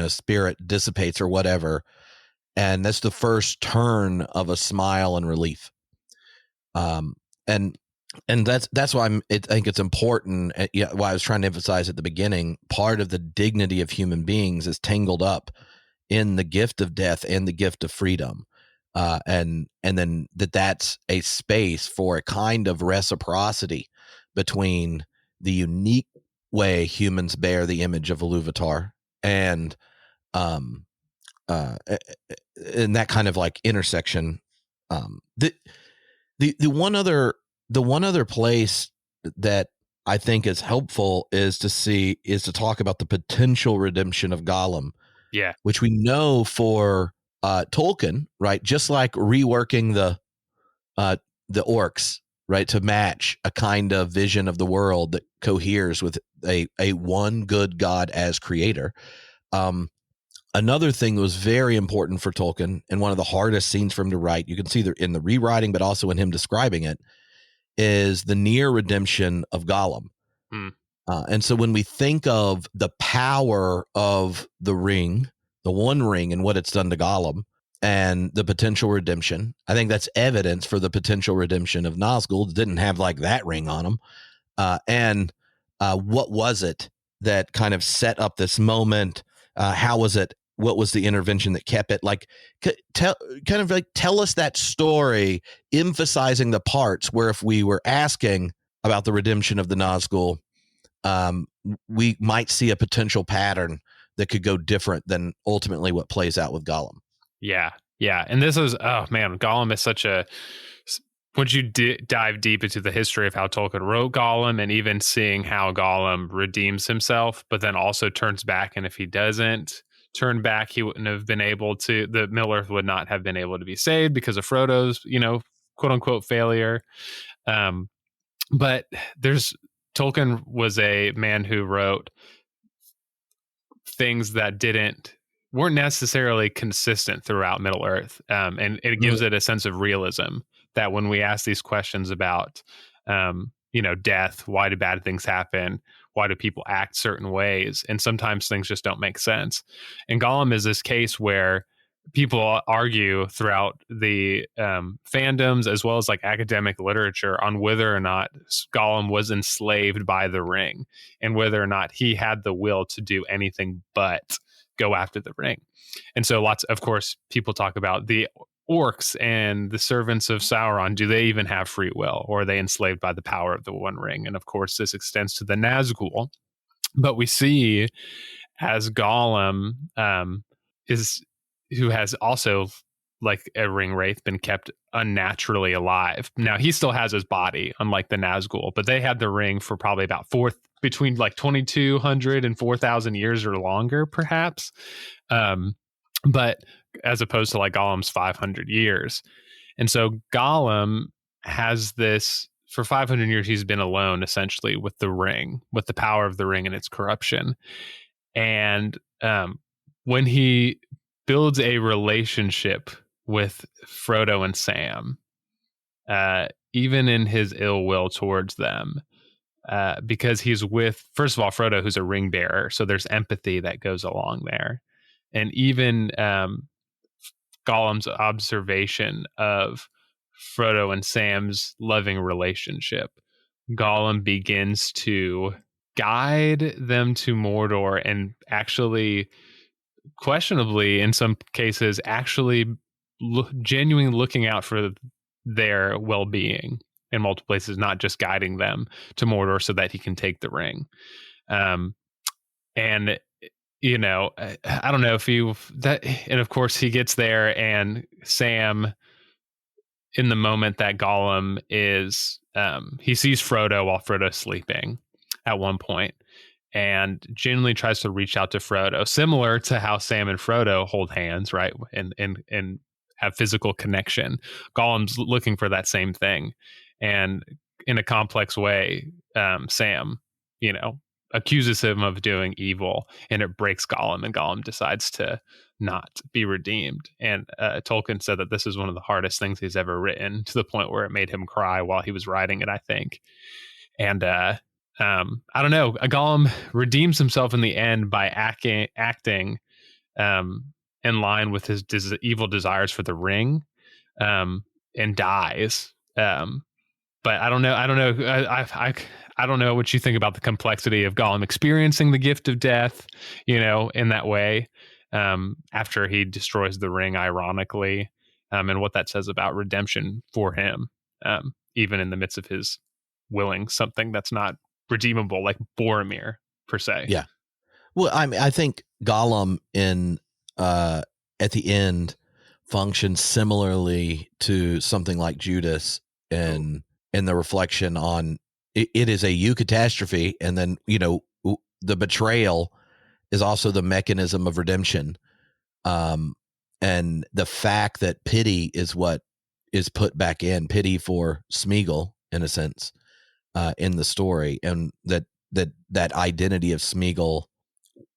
spirit dissipates or whatever, and that's the first turn of a smile and relief. And that's why I think it's important. Why I was trying to emphasize at the beginning, part of the dignity of human beings is tangled up in the gift of death and the gift of freedom, and then that's a space for a kind of reciprocity between the unique way humans bear the image of Iluvatar and in that kind of like intersection. The one other place that I think is helpful is to talk about the potential redemption of Gollum. Yeah. Which we know for Tolkien, right? Just like reworking the orcs, right? To match a kind of vision of the world that coheres with a one good God as creator. Another thing that was very important for Tolkien, and one of the hardest scenes for him to write, you can see in the rewriting, but also in him describing it, is the near redemption of Gollum. And so when we think of the power of the ring, the One Ring, and what it's done to Gollum, and the potential redemption, I think that's evidence for the potential redemption of Nazgul. Didn't have like that ring on him. And what was it that kind of set up this moment? How was it? What was the intervention that kept it? Like, tell us that story, emphasizing the parts where if we were asking about the redemption of the Nazgul, we might see a potential pattern that could go different than ultimately what plays out with Gollum. Yeah. And this is, oh man, Gollum is such a, once you dive deep into the history of how Tolkien wrote Gollum, and even seeing how Gollum redeems himself, but then also turns back. And if he doesn't turn back, he wouldn't have been able to, the Middle-earth would not have been able to be saved because of Frodo's, quote unquote failure. But Tolkien was a man who wrote things that weren't necessarily consistent throughout Middle Earth. And it gives it a sense of realism that when we ask these questions about, death, why do bad things happen? Why do people act certain ways? And sometimes things just don't make sense. And Gollum is this case where people argue throughout the fandoms as well as like academic literature on whether or not Gollum was enslaved by the ring, and whether or not he had the will to do anything but go after the ring. And so of course, people talk about the orcs and the servants of Sauron. Do they even have free will, or are they enslaved by the power of the One Ring? And of course, this extends to the Nazgul. But we see as Gollum who has also, like a ring wraith, been kept unnaturally alive. Now he still has his body, unlike the Nazgul, but they had the ring for probably about between like 2,200 and 4,000 years or longer, perhaps. But as opposed to like Gollum's 500 years. And so Gollum has this, for 500 years, he's been alone essentially with the ring, with the power of the ring and its corruption. And when he builds a relationship with Frodo and Sam, even in his ill will towards them, because he's with, first of all, Frodo, who's a ring bearer. So there's empathy that goes along there. And even Gollum's observation of Frodo and Sam's loving relationship, Gollum begins to guide them to Mordor, and actually, questionably, in some cases, actually genuinely looking out for their well-being in multiple places, not just guiding them to Mordor so that he can take the ring. And I don't know if and of course he gets there, and Sam, in the moment that Gollum is, he sees Frodo while Frodo's sleeping at one point, and genuinely tries to reach out to Frodo, similar to how Sam and Frodo hold hands, right? And have physical connection. Gollum's looking for that same thing. And in a complex way, Sam, accuses him of doing evil, and it breaks Gollum, and Gollum decides to not be redeemed. And Tolkien said that this is one of the hardest things he's ever written, to the point where it made him cry while he was writing it, I think. And I don't know, Gollum redeems himself in the end by acting in line with his evil desires for the ring, and dies. But I don't know. I don't know what you think about the complexity of Gollum experiencing the gift of death, in that way, after he destroys the ring, ironically, and what that says about redemption for him, even in the midst of his willing something that's not redeemable, like Boromir, per se. Yeah. Well, I think Gollum at the end functions similarly to something like Judas in the reflection on it is a eucatastrophe, and then the betrayal is also the mechanism of redemption, and the fact that pity is what is put back in, pity for Smeagol in a sense, in the story, and that identity of Smeagol.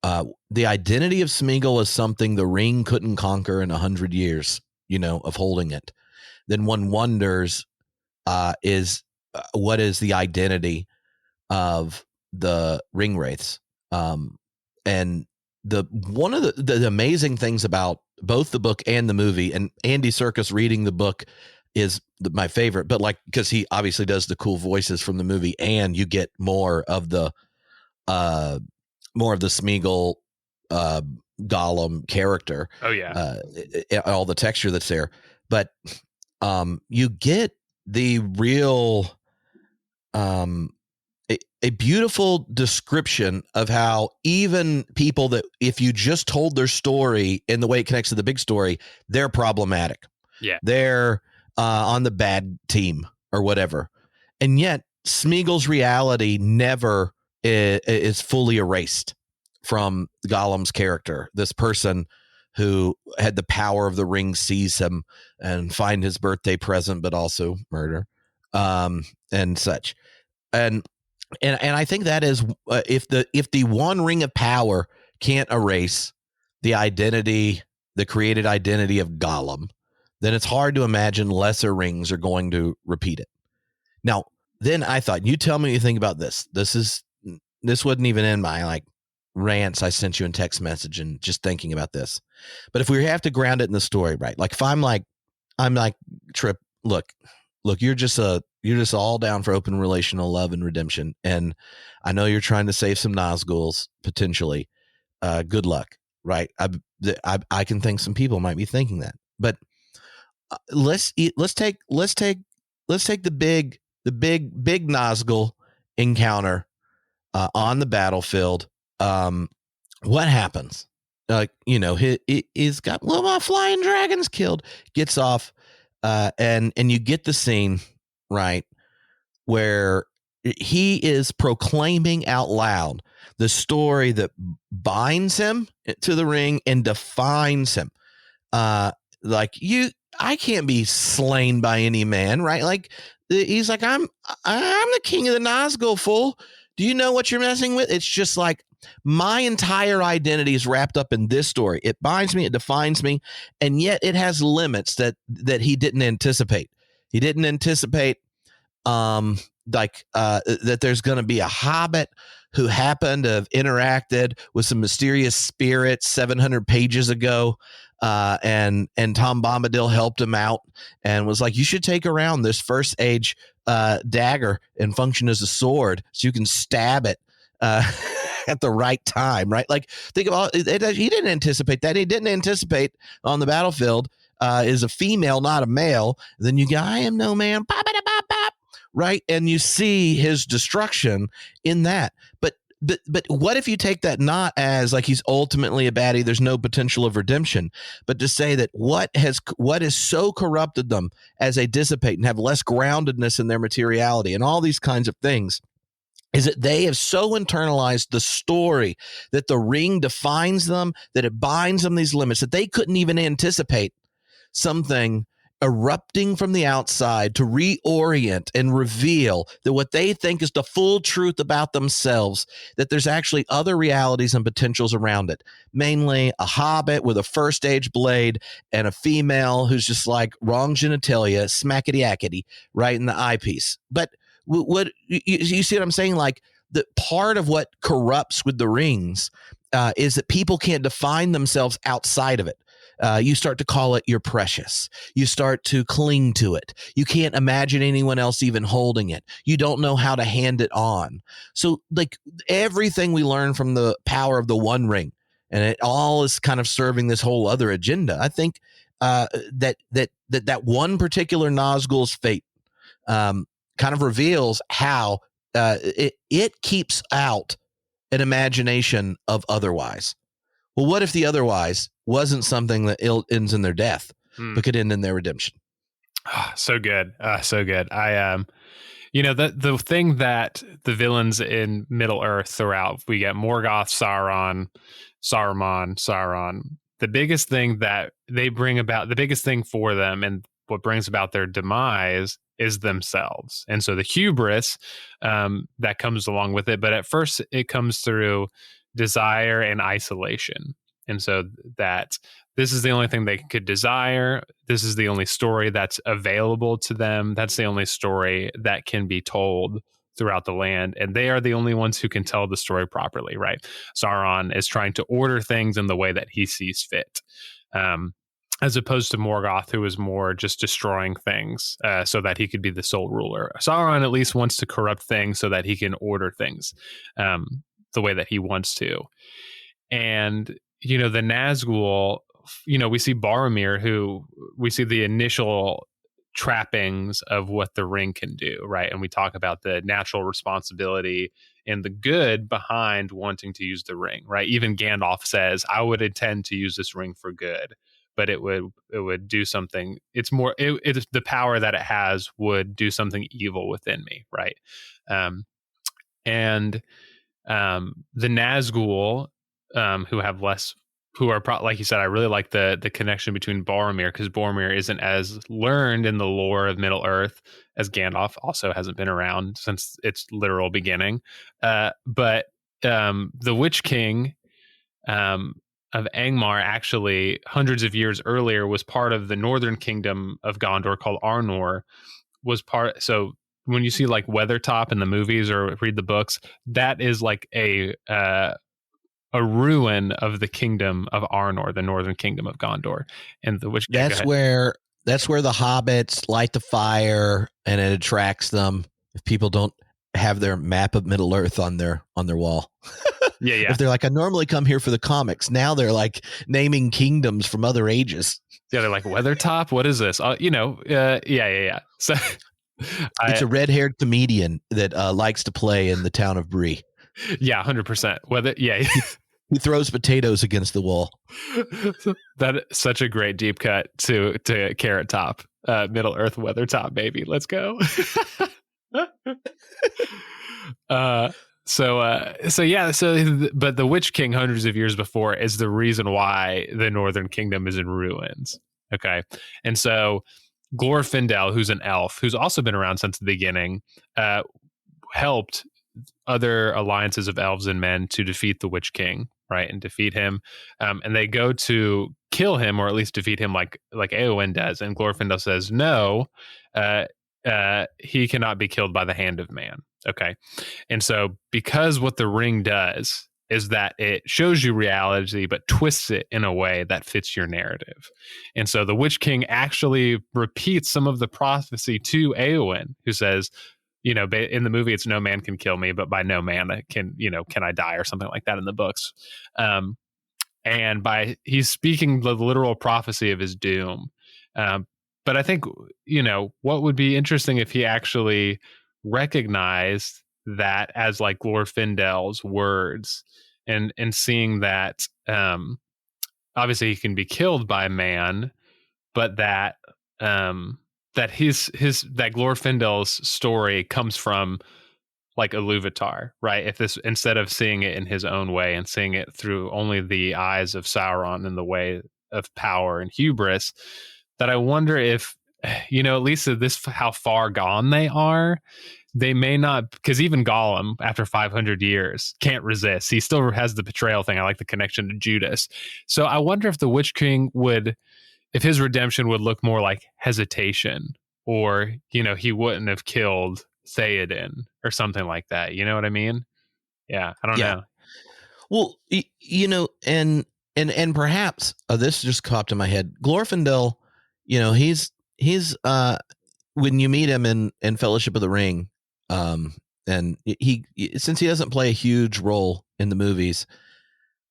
The identity of Smeagol is something the ring couldn't conquer in 100 years, of holding it. Then one wonders, what is the identity of the ring wraiths? And one of the amazing things about both the book and the movie, and Andy Serkis reading the book is my favorite, but because he obviously does the cool voices from the movie, and you get more of the Smeagol Gollum character. Oh yeah. All the texture that's there, but you get the real a beautiful description of how even people that, if you just told their story in the way it connects to the big story, they're problematic. Yeah. They're on the bad team or whatever. And yet Smeagol's reality never is fully erased from Gollum's character. This person who had the power of the ring seize him and find his birthday present, but also murder, and such. And I think that is, if the one ring of power can't erase the identity, the created identity of Gollum, then it's hard to imagine lesser rings are going to repeat it. Now, then I thought, you tell me what you think about this. This wasn't even in my rants I sent you in text message and just thinking about this. But if we have to ground it in the story, right? Like if I'm like Tripp, look, you're just all down for open relational love and redemption. And I know you're trying to save some Nazguls potentially. Good luck. Right. I can think some people might be thinking that, but let's take the big Nazgul encounter on the battlefield. What happens? He's got my flying dragons killed, gets off, and you get the scene, right, where he is proclaiming out loud the story that binds him to the ring and defines him. I can't be slain by any man, right? Like he's like, I'm the king of the Nazgul, fool. Do you know what you're messing with? It's just like my entire identity is wrapped up in this story. It binds me, it defines me, and yet it has limits that he didn't anticipate. He didn't anticipate that there's going to be a hobbit who happened to have interacted with some mysterious spirits 700 pages ago, and Tom Bombadil helped him out and was like, you should take around this first age dagger and function as a sword so you can stab it at the right time, right? Like, think about it. He didn't anticipate that. He didn't anticipate on the battlefield is a female, not a male. Then you go, I am no man, right? And you see his destruction in that. But what if you take that not as like he's ultimately a baddie, there's no potential of redemption, but to say that what has so corrupted them as they dissipate and have less groundedness in their materiality and all these kinds of things is that they have so internalized the story that the ring defines them, that it binds them these limits that they couldn't even anticipate something erupting from the outside to reorient and reveal that what they think is the full truth about themselves, that there's actually other realities and potentials around it, mainly a hobbit with a first age blade and a female who's just like wrong genitalia, smackety-ackety, right in the eyepiece. But what you see what I'm saying? Like the part of what corrupts with the rings is that people can't define themselves outside of it. You start to call it your precious. You start to cling to it. You can't imagine anyone else even holding it. You don't know how to hand it on. So like everything we learn from the power of the One Ring, and it all is kind of serving this whole other agenda. I think that one particular Nazgul's fate kind of reveals how it keeps out an imagination of otherwise. Well, what if the otherwise wasn't something that ends in their death, but could end in their redemption? So good. So good. The thing that the villains in Middle Earth throw out, we get Morgoth, Sauron. The biggest thing that they bring about, the biggest thing for them and what brings about their demise is themselves. And so the hubris that comes along with it, but at first it comes through desire and isolation. And so that this is the only thing they could desire. This is the only story that's available to them. That's the only story that can be told throughout the land. And they are the only ones who can tell the story properly, right? Sauron is trying to order things in the way that he sees fit. As opposed to Morgoth, who is more just destroying things so that he could be the sole ruler. Sauron at least wants to corrupt things so that he can order things the way that he wants to. And, the Nazgul, we see Boromir, who we see the initial trappings of what the ring can do, right? And we talk about the natural responsibility and the good behind wanting to use the ring, right? Even Gandalf says, I would intend to use this ring for good, but it would do something. It's more, it's the power that it has would do something evil within me, right? And the Nazgul, who are like you said, I really like the connection between Boromir, because Boromir isn't as learned in the lore of Middle Earth as Gandalf. Also hasn't been around since its literal beginning. But the Witch King of Angmar, actually hundreds of years earlier, was part of the northern kingdom of Gondor called Arnor. So when you see like Weathertop in the movies or read the books, that is like a ruin of the kingdom of Arnor, the northern kingdom of Gondor. And the Witch King, that's where the hobbits light the fire, and it attracts them. If people don't have their map of Middle Earth on their wall. Yeah. If they're like, I normally come here for the comics, now they're like naming kingdoms from other ages. Yeah, they're like, Weathertop? What is this? Yeah. So it's a red-haired comedian that likes to play in the town of Bree. Yeah, 100%. He throws potatoes against the wall. That is such a great deep cut to Carrot Top, Middle Earth Weathertop, baby. Let's go. But the Witch King hundreds of years before is the reason why the Northern Kingdom is in ruins. Okay. And so Glorfindel, who's an elf, who's also been around since the beginning, helped other alliances of elves and men to defeat the Witch King, right? And defeat him. And they go to kill him, or at least defeat him like Eowyn does. And Glorfindel says, no, he cannot be killed by the hand of man. Okay. And so because what the ring does is that it shows you reality, but twists it in a way that fits your narrative. And so the Witch King actually repeats some of the prophecy to Eowyn, who says, in the movie, it's no man can kill me, but by no man can I die, or something like that in the books. And he's speaking the literal prophecy of his doom. But I think, what would be interesting if he actually recognized that as like Glorfindel's words, and seeing that obviously he can be killed by man, but that that Glorfindel's story comes from like Iluvatar, right? If this, instead of seeing it in his own way and seeing it through only the eyes of Sauron in the way of power and hubris, that I wonder if, at least this, how far gone they are. They may not, because even Gollum, after 500 years, can't resist. He still has the betrayal thing. I like the connection to Judas. So I wonder if the Witch King if his redemption would look more like hesitation, or, he wouldn't have killed Theoden or something like that. You know what I mean? Yeah, I don't know. Well, and perhaps this just popped in my head. Glorfindel, he's when you meet him in Fellowship of the Ring, and he, since he doesn't play a huge role in the movies,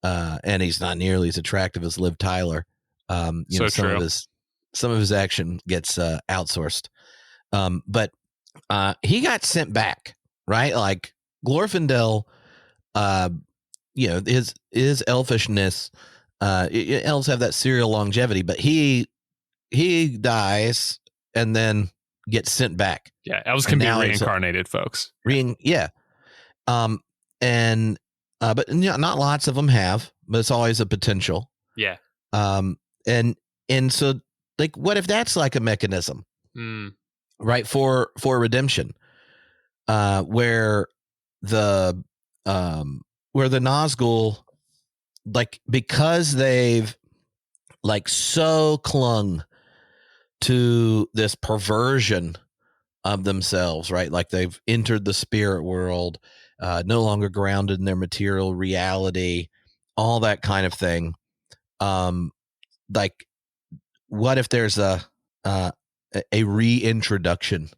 and he's not nearly as attractive as Liv Tyler, some of his action gets outsourced. But he got sent back, right? Like Glorfindel, his elfishness, elves have that serial longevity, but he dies and then gets sent back. Yeah, elves can be reincarnated, folks. But not lots of them have, but it's always a potential. Yeah. And so, like, what if that's like a mechanism? right? For redemption, where the Nazgul, like, because they've like so clung to this perversion of themselves, right? Like they've entered the spirit world, no longer grounded in their material reality, all that kind of thing. Like, what if there's a reintroduction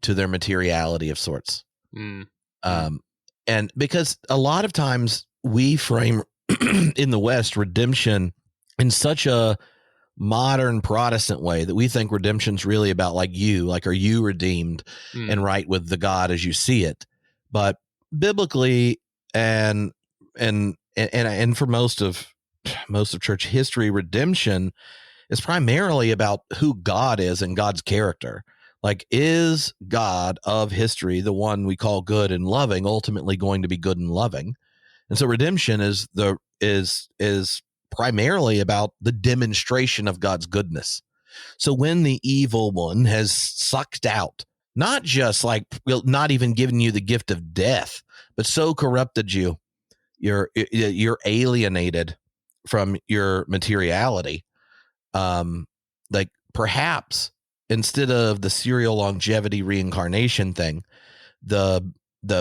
to their materiality of sorts? And because a lot of times we frame in the West redemption in such a modern Protestant way that we think redemption's really about like are you redeemed and right with the God as you see it? But biblically and for most of church history, redemption is primarily about who God is and God's character. Like, is God of history, the one we call good and loving, ultimately going to be good and loving? And so redemption is primarily about the demonstration of God's goodness. So when the evil one has sucked out, not just like, not even giving you the gift of death, but so corrupted you're alienated from your materiality. Like, perhaps instead of the serial longevity reincarnation thing, the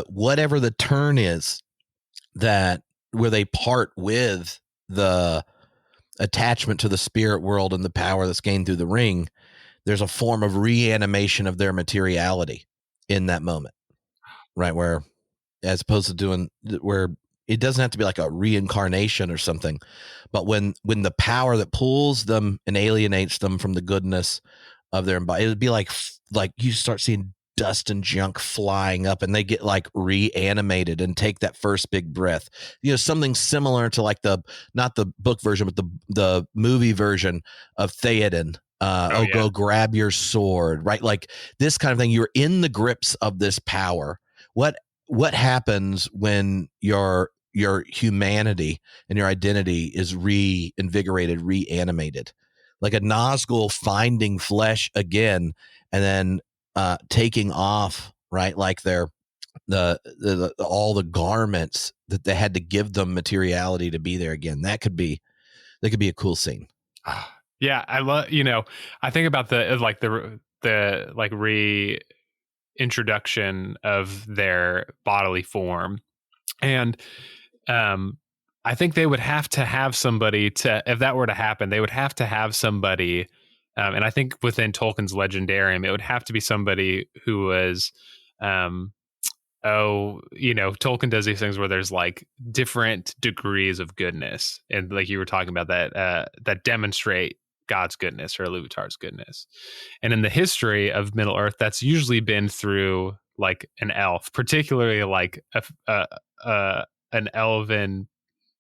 whatever the turn is, that where they part with the attachment to the spirit world and the power that's gained through the ring, there's a form of reanimation of their materiality in that moment, right? Where, as opposed to doing where it doesn't have to be like a reincarnation or something, but when the power that pulls them and alienates them from the goodness of their body, it would be like you start seeing dust and junk flying up and they get like reanimated and take that first big breath. Something similar to like not the book version, but the movie version of Theoden. Go grab your sword, right? Like this kind of thing. You're in the grips of this power. What happens when your humanity and your identity is reinvigorated, reanimated? Like a Nazgul finding flesh again and then taking off, right? Like their all the garments that they had to give them materiality to be there again. That could be a cool scene. Yeah, I love. I think about the reintroduction of their bodily form, and I think they would have to have somebody if that were to happen, they would have to have somebody. And I think within Tolkien's Legendarium, it would have to be somebody who was, Tolkien does these things where there's like different degrees of goodness. And like you were talking about that demonstrate God's goodness or Iluvatar's goodness. And in the history of Middle Earth, that's usually been through like an elf, particularly like an elven,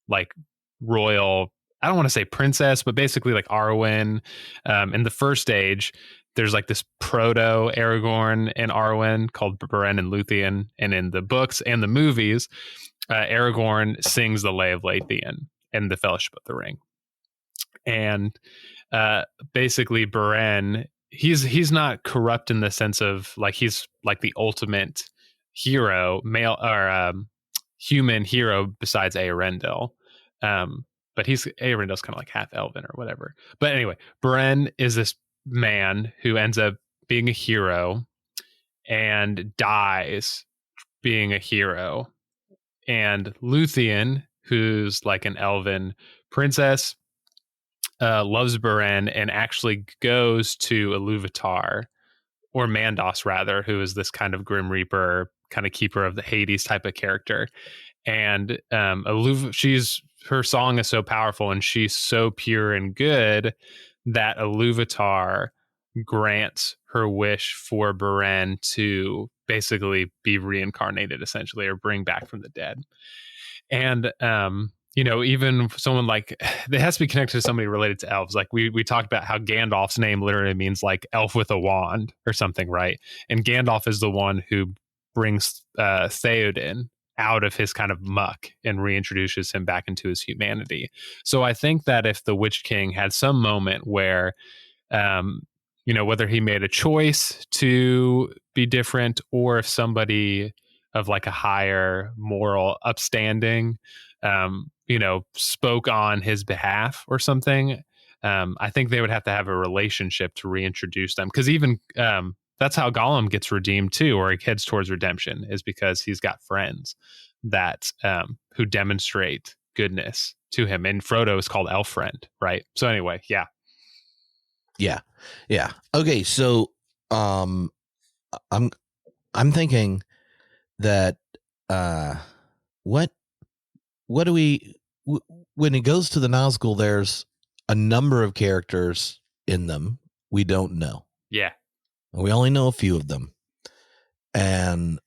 like royal, I don't want to say princess, but basically like Arwen. In the first age, there's like this proto Aragorn and Arwen called Beren and Luthien. And in the books and the movies, Aragorn sings the Lay of Lathian in the Fellowship of the Ring. And basically Beren, he's not corrupt in the sense of like he's like the ultimate hero, male or human hero besides Eärendil. But Eärendil's kind of like half elven or whatever. But anyway, Beren is this man who ends up being a hero and dies being a hero. And Luthien, who's like an elven princess, loves Beren and actually goes to Iluvatar, or Mandos rather, who is this kind of Grim Reaper, kind of keeper of the Hades type of character. And her song is so powerful and she's so pure and good that Iluvatar grants her wish for Beren to basically be reincarnated, essentially, or bring back from the dead. And even someone like, it has to be connected to somebody related to elves. Like we talked about how Gandalf's name literally means like elf with a wand or something, right? And Gandalf is the one who brings Theoden out of his kind of muck and reintroduces him back into his humanity. So I think that if the Witch King had some moment where whether he made a choice to be different or if somebody of like a higher moral upstanding, spoke on his behalf or something. I think they would have to have a relationship to reintroduce them. Because even that's how Gollum gets redeemed too, or he heads towards redemption, is because he's got friends that who demonstrate goodness to him. And Frodo is called Elf Friend, right? So anyway, yeah. Okay, so I'm thinking that what do we when it goes to the Nazgul, there's a number of characters in them we don't know. Yeah. We only know a few of them. And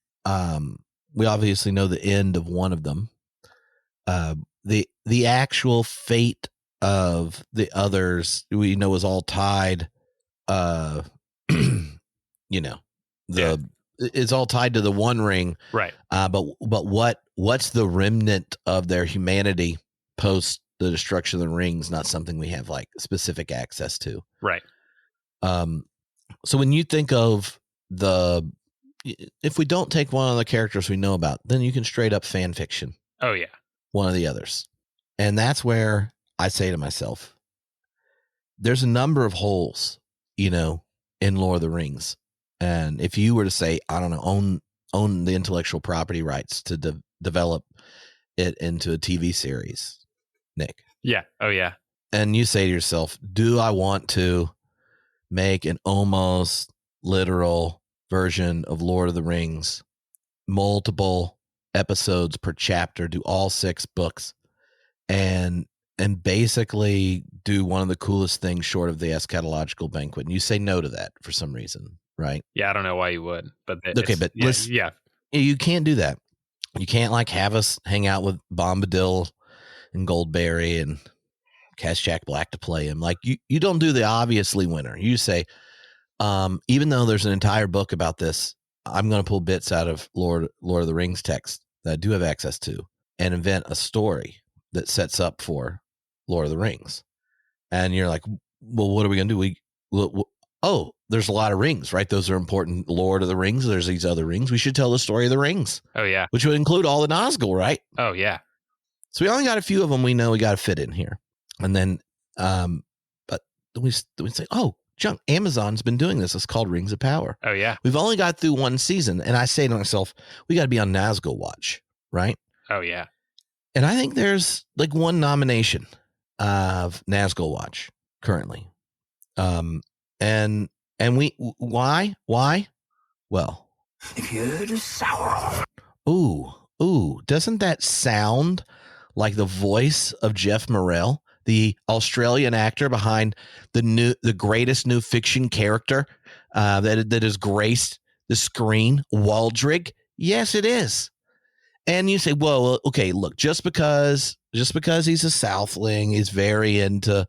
we obviously know the end of one of them. The actual fate of the others we know is all tied. It's all tied to the One Ring, right? But what's the remnant of their humanity post the destruction of the rings? Not something we have like specific access to, right? So when you think of if we don't take one of the characters we know about, then you can straight up fan fiction. Oh yeah, one of the others, and that's where I say to myself, there's a number of holes, in Lord of the Rings. And if you were to say, I don't know, own the intellectual property rights to develop it into a TV series, Nick. Yeah. Oh yeah. And you say to yourself, do I want to make an almost literal version of Lord of the Rings, multiple episodes per chapter, do all 6 books, and basically do one of the coolest things short of the eschatological banquet? And you say no to that for some reason, right? Yeah, I don't know why you would, but okay, but yeah, you can't do that. You can't like have us hang out with Bombadil and Goldberry and cast Jack Black to play him. Like you don't do the obviously winner. You say, even though there's an entire book about this, I'm going to pull bits out of Lord of the Rings text that I do have access to and invent a story that sets up for Lord of the Rings. And you're like, well, what are we going to do? There's a lot of rings, right? Those are important. Lord of the Rings. There's these other rings. We should tell the story of the rings. Oh yeah. Which would include all the Nazgul, right? Oh yeah. So we only got a few of them we know we got to fit in here. And then, but we say, junk, Amazon's been doing this. It's called Rings of Power. Oh yeah. We've only got through one season. And I say to myself, we got to be on Nazgul watch, right? Oh yeah. And I think there's like one nomination of Nazgul watch currently. And why? Well, if you're the Sauron. Ooh, doesn't that sound like the voice of Jeff Morrell, the Australian actor behind the greatest new fiction character that has graced the screen, Waldrig? Yes, it is. And you say, well, okay, look, just because he's a Southling, he's very into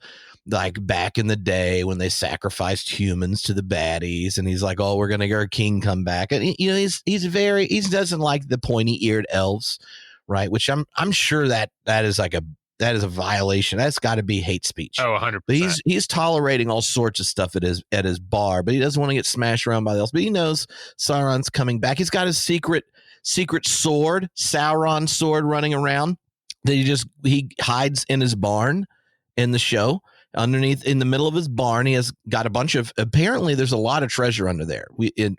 like back in the day when they sacrificed humans to the baddies, and he's like, oh, we're gonna get our king come back, and he doesn't like the pointy eared elves, right? Which I'm sure that is a violation. That's got to be hate speech. Oh, 100%. But he's tolerating all sorts of stuff at his bar, but he doesn't want to get smashed around by the elves. But he knows Sauron's coming back. He's got his secret sword, Sauron sword, running around that he hides in his barn in the show. Underneath, in the middle of his barn, he has got a bunch of, apparently there's a lot of treasure under there.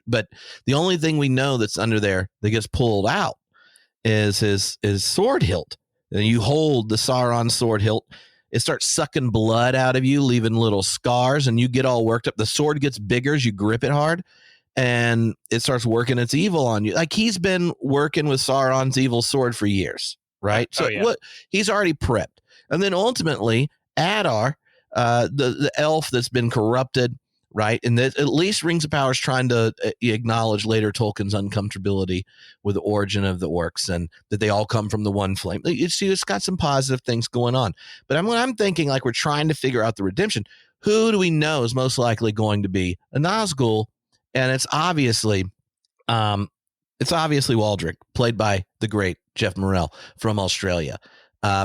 But the only thing we know that's under there that gets pulled out is his sword hilt. And you hold the Sauron sword hilt, it starts sucking blood out of you, leaving little scars, and you get all worked up. The sword gets bigger as you grip it hard, and it starts working its evil on you. Like he's been working with Sauron's evil sword for years, right? So he's already prepped. And then ultimately, Adar, the elf that's been corrupted, right? And that at least Rings of Power is trying to acknowledge later Tolkien's uncomfortability with the origin of the orcs and that they all come from the one flame. You see, it's got some positive things going on. But I'm thinking like we're trying to figure out the redemption. Who do we know is most likely going to be a Nazgul? And it's obviously Waldrick, played by the great Jeff Morrell from Australia,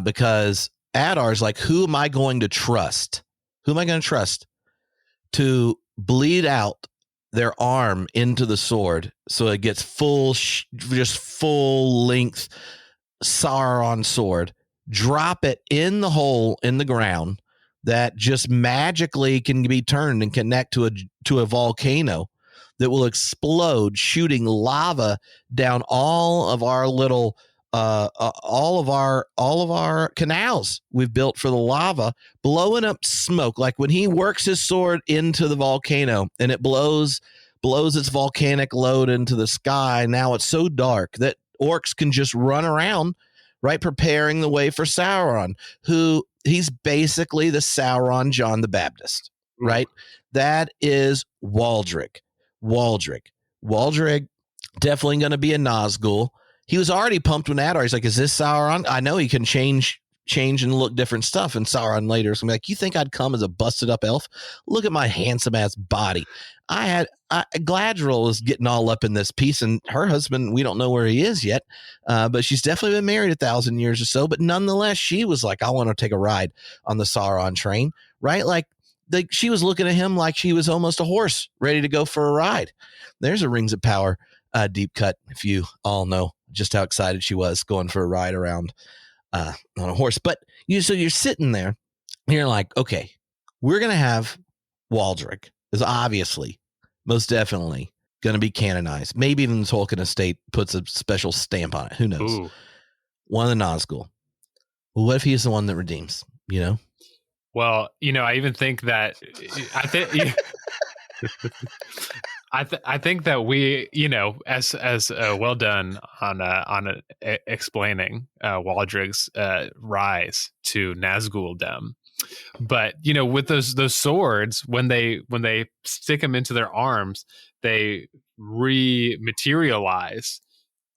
because Adar's like, who am I going to trust? Who am I going to trust to bleed out their arm into the sword so it gets just full length Sauron sword, drop it in the hole in the ground that just magically can be turned and connect to a volcano that will explode, shooting lava down all of our little all of our canals we've built for the lava, blowing up smoke. Like when he works his sword into the volcano and it blows its volcanic load into the sky. Now it's so dark that orcs can just run around, right, preparing the way for Sauron, who he's basically the Sauron John the Baptist, right? That is Waldrick. Waldrick definitely going to be a Nazgul. He was already pumped when Adar. He's like, is this Sauron? I know he can change and look different stuff. And Sauron later is going to be like, you think I'd come as a busted up elf? Look at my handsome ass body. Galadriel is getting all up in this piece, and her husband, we don't know where he is yet, but she's definitely been married 1,000 years or so. But nonetheless, she was like, I want to take a ride on the Sauron train, right? Like she was looking at him like she was almost a horse ready to go for a ride. There's a Rings of Power deep cut, if you all know just how excited she was going for a ride around on a horse. But so you're sitting there and you're like, okay, we're going to have Waldrick is obviously, most definitely going to be canonized. Maybe even the Tolkien estate puts a special stamp on it. Who knows? Ooh. One of the Nazgul. Well, what if he's the one that redeems, you know? Well, I even think that I think that we, as well done on explaining Waldrick's rise to Nazguldom. But with those swords, when they stick them into their arms, they rematerialize,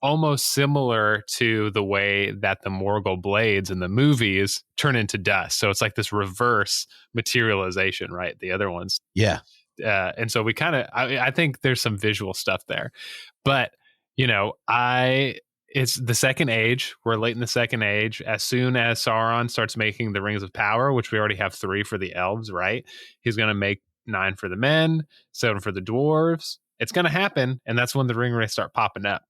almost similar to the way that the Morgul blades in the movies turn into dust. So it's like this reverse materialization, right? The other ones, yeah. And so we kind of, I think there's some visual stuff there, but it's the Second Age. We're late in the Second Age. As soon as Sauron starts making the Rings of Power, which we already have 3 for the elves, right? He's going to make 9 for the men, 7 for the dwarves. It's going to happen, and that's when the ring wraiths start popping up.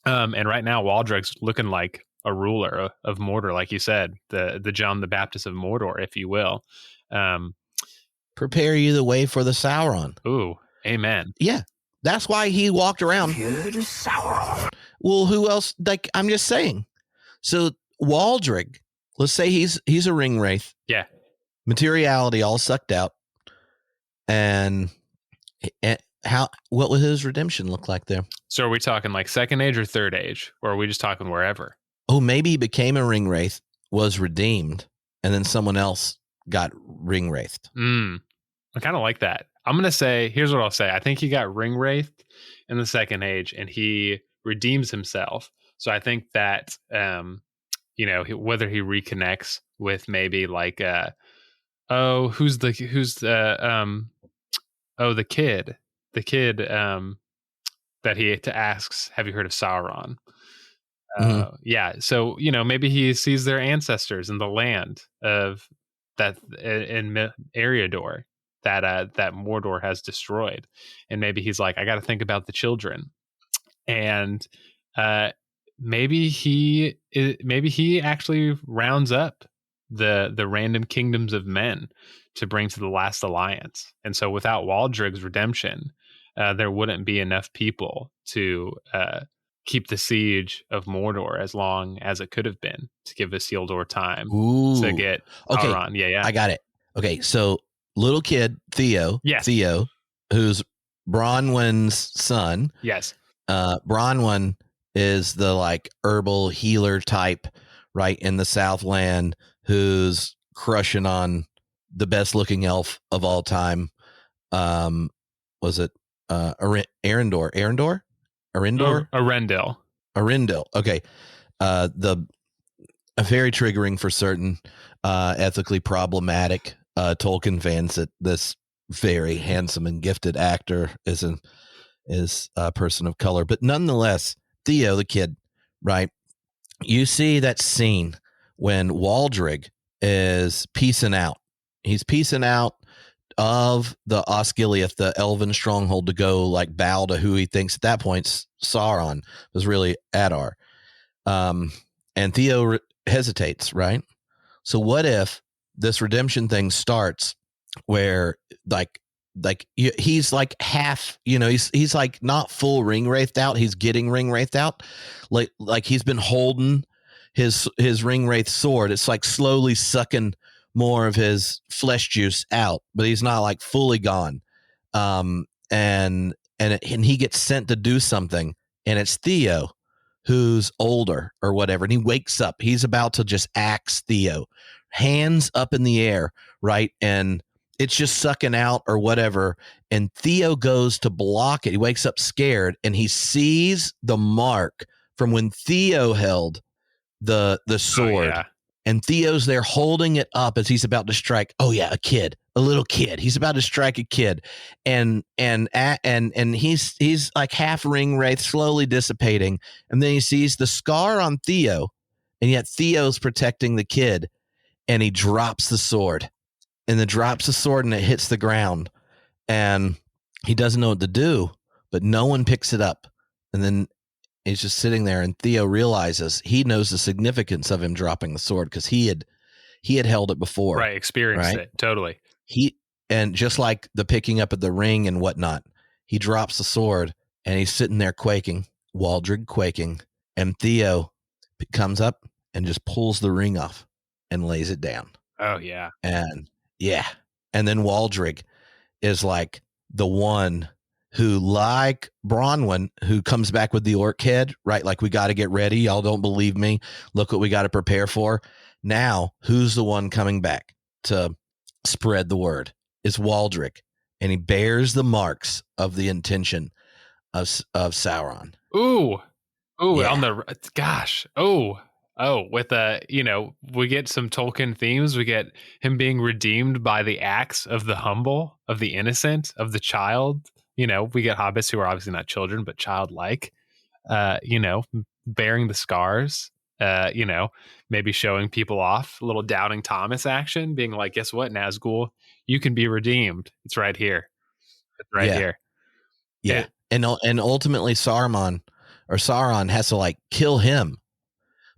And right now, Waldrick's looking like a ruler of Mordor, like you said, the John the Baptist of Mordor, if you will. Prepare you the way for the Sauron. Ooh, amen. Yeah, that's why he walked around. Sauron. Well, who else? Like, I'm just saying. So Waldrick, let's say he's a ring wraith. Yeah. Materiality all sucked out. And what would his redemption look like there? So are we talking like Second Age or Third Age? Or are we just talking wherever? Oh, maybe he became a ring wraith, was redeemed, and then someone else got ring wraithed. I kind of like that. I'm going to say, here's what I'll say. I think he got ring wraithed in the Second Age and he redeems himself. So I think that, whether he reconnects with maybe like, the kid that he asks, have you heard of Sauron? Yeah. So, maybe he sees their ancestors in the land of that in Eriador that Mordor has destroyed. And maybe he's like, I got to think about the children. And maybe he actually rounds up the random kingdoms of men to bring to the last alliance. And so without Waldrick's redemption, there wouldn't be enough people to keep the siege of Mordor as long as it could have been, to give Isildur time to get Sauron. Yeah. I got it. Okay, so little kid Theo, yes. Theo, who's Bronwyn's son. Yes. Bronwyn is the like herbal healer type, right, in the Southland, who's crushing on the best looking elf of all time. Was it Arendor? Arendil. Okay. Very triggering for certain ethically problematic Tolkien fans that this very handsome and gifted actor is a person of color. But nonetheless, Theo, the kid, right? You see that scene when Waldrick is peacing out. He's peacing out of the Osgiliath, the elven stronghold, to go like bow to who he thinks at that point Sauron was really Adar. And Theo hesitates, right? So what if this redemption thing starts where like he's like half, he's like not full ring wraithed out. He's getting ring wraithed out. Like he's been holding his ring wraith sword. It's like slowly sucking more of his flesh juice out, but he's not like fully gone. And he gets sent to do something, and it's Theo who's older or whatever. And he wakes up, he's about to just axe Theo, hands up in the air. Right. And it's just sucking out or whatever. And Theo goes to block it. He wakes up scared, and he sees the mark from when Theo held the sword. Oh, yeah. And Theo's there holding it up as he's about to strike. Oh yeah, a little kid. He's about to strike a kid, and he's like half ring wraith, slowly dissipating, and then he sees the scar on Theo, and yet Theo's protecting the kid, and he drops the sword, and it hits the ground, and he doesn't know what to do, but no one picks it up, and then he's just sitting there, and Theo realizes he knows the significance of him dropping the sword because he had held it before. Right. Experienced it. Totally. And just like the picking up of the ring and whatnot, he drops the sword, and he's sitting there quaking, Waldrig quaking, and Theo comes up and just pulls the ring off and lays it down. Oh, yeah. And then Waldrig is like the one who, like Bronwyn, who comes back with the orc head, right? Like, we got to get ready. Y'all don't believe me. Look what we got to prepare for. Now, who's the one coming back to spread the word? It's Waldrick, and he bears the marks of the intention of Sauron. Ooh, Yeah. on the gosh. With we get some Tolkien themes. We get him being redeemed by the acts of the humble, of the innocent, of the child. We get hobbits who are obviously not children, but childlike. Bearing the scars. Maybe showing people off, a little doubting Thomas action, being like, guess what, Nazgul, you can be redeemed. It's right here. It's right here. Yeah. And ultimately Sauron has to like kill him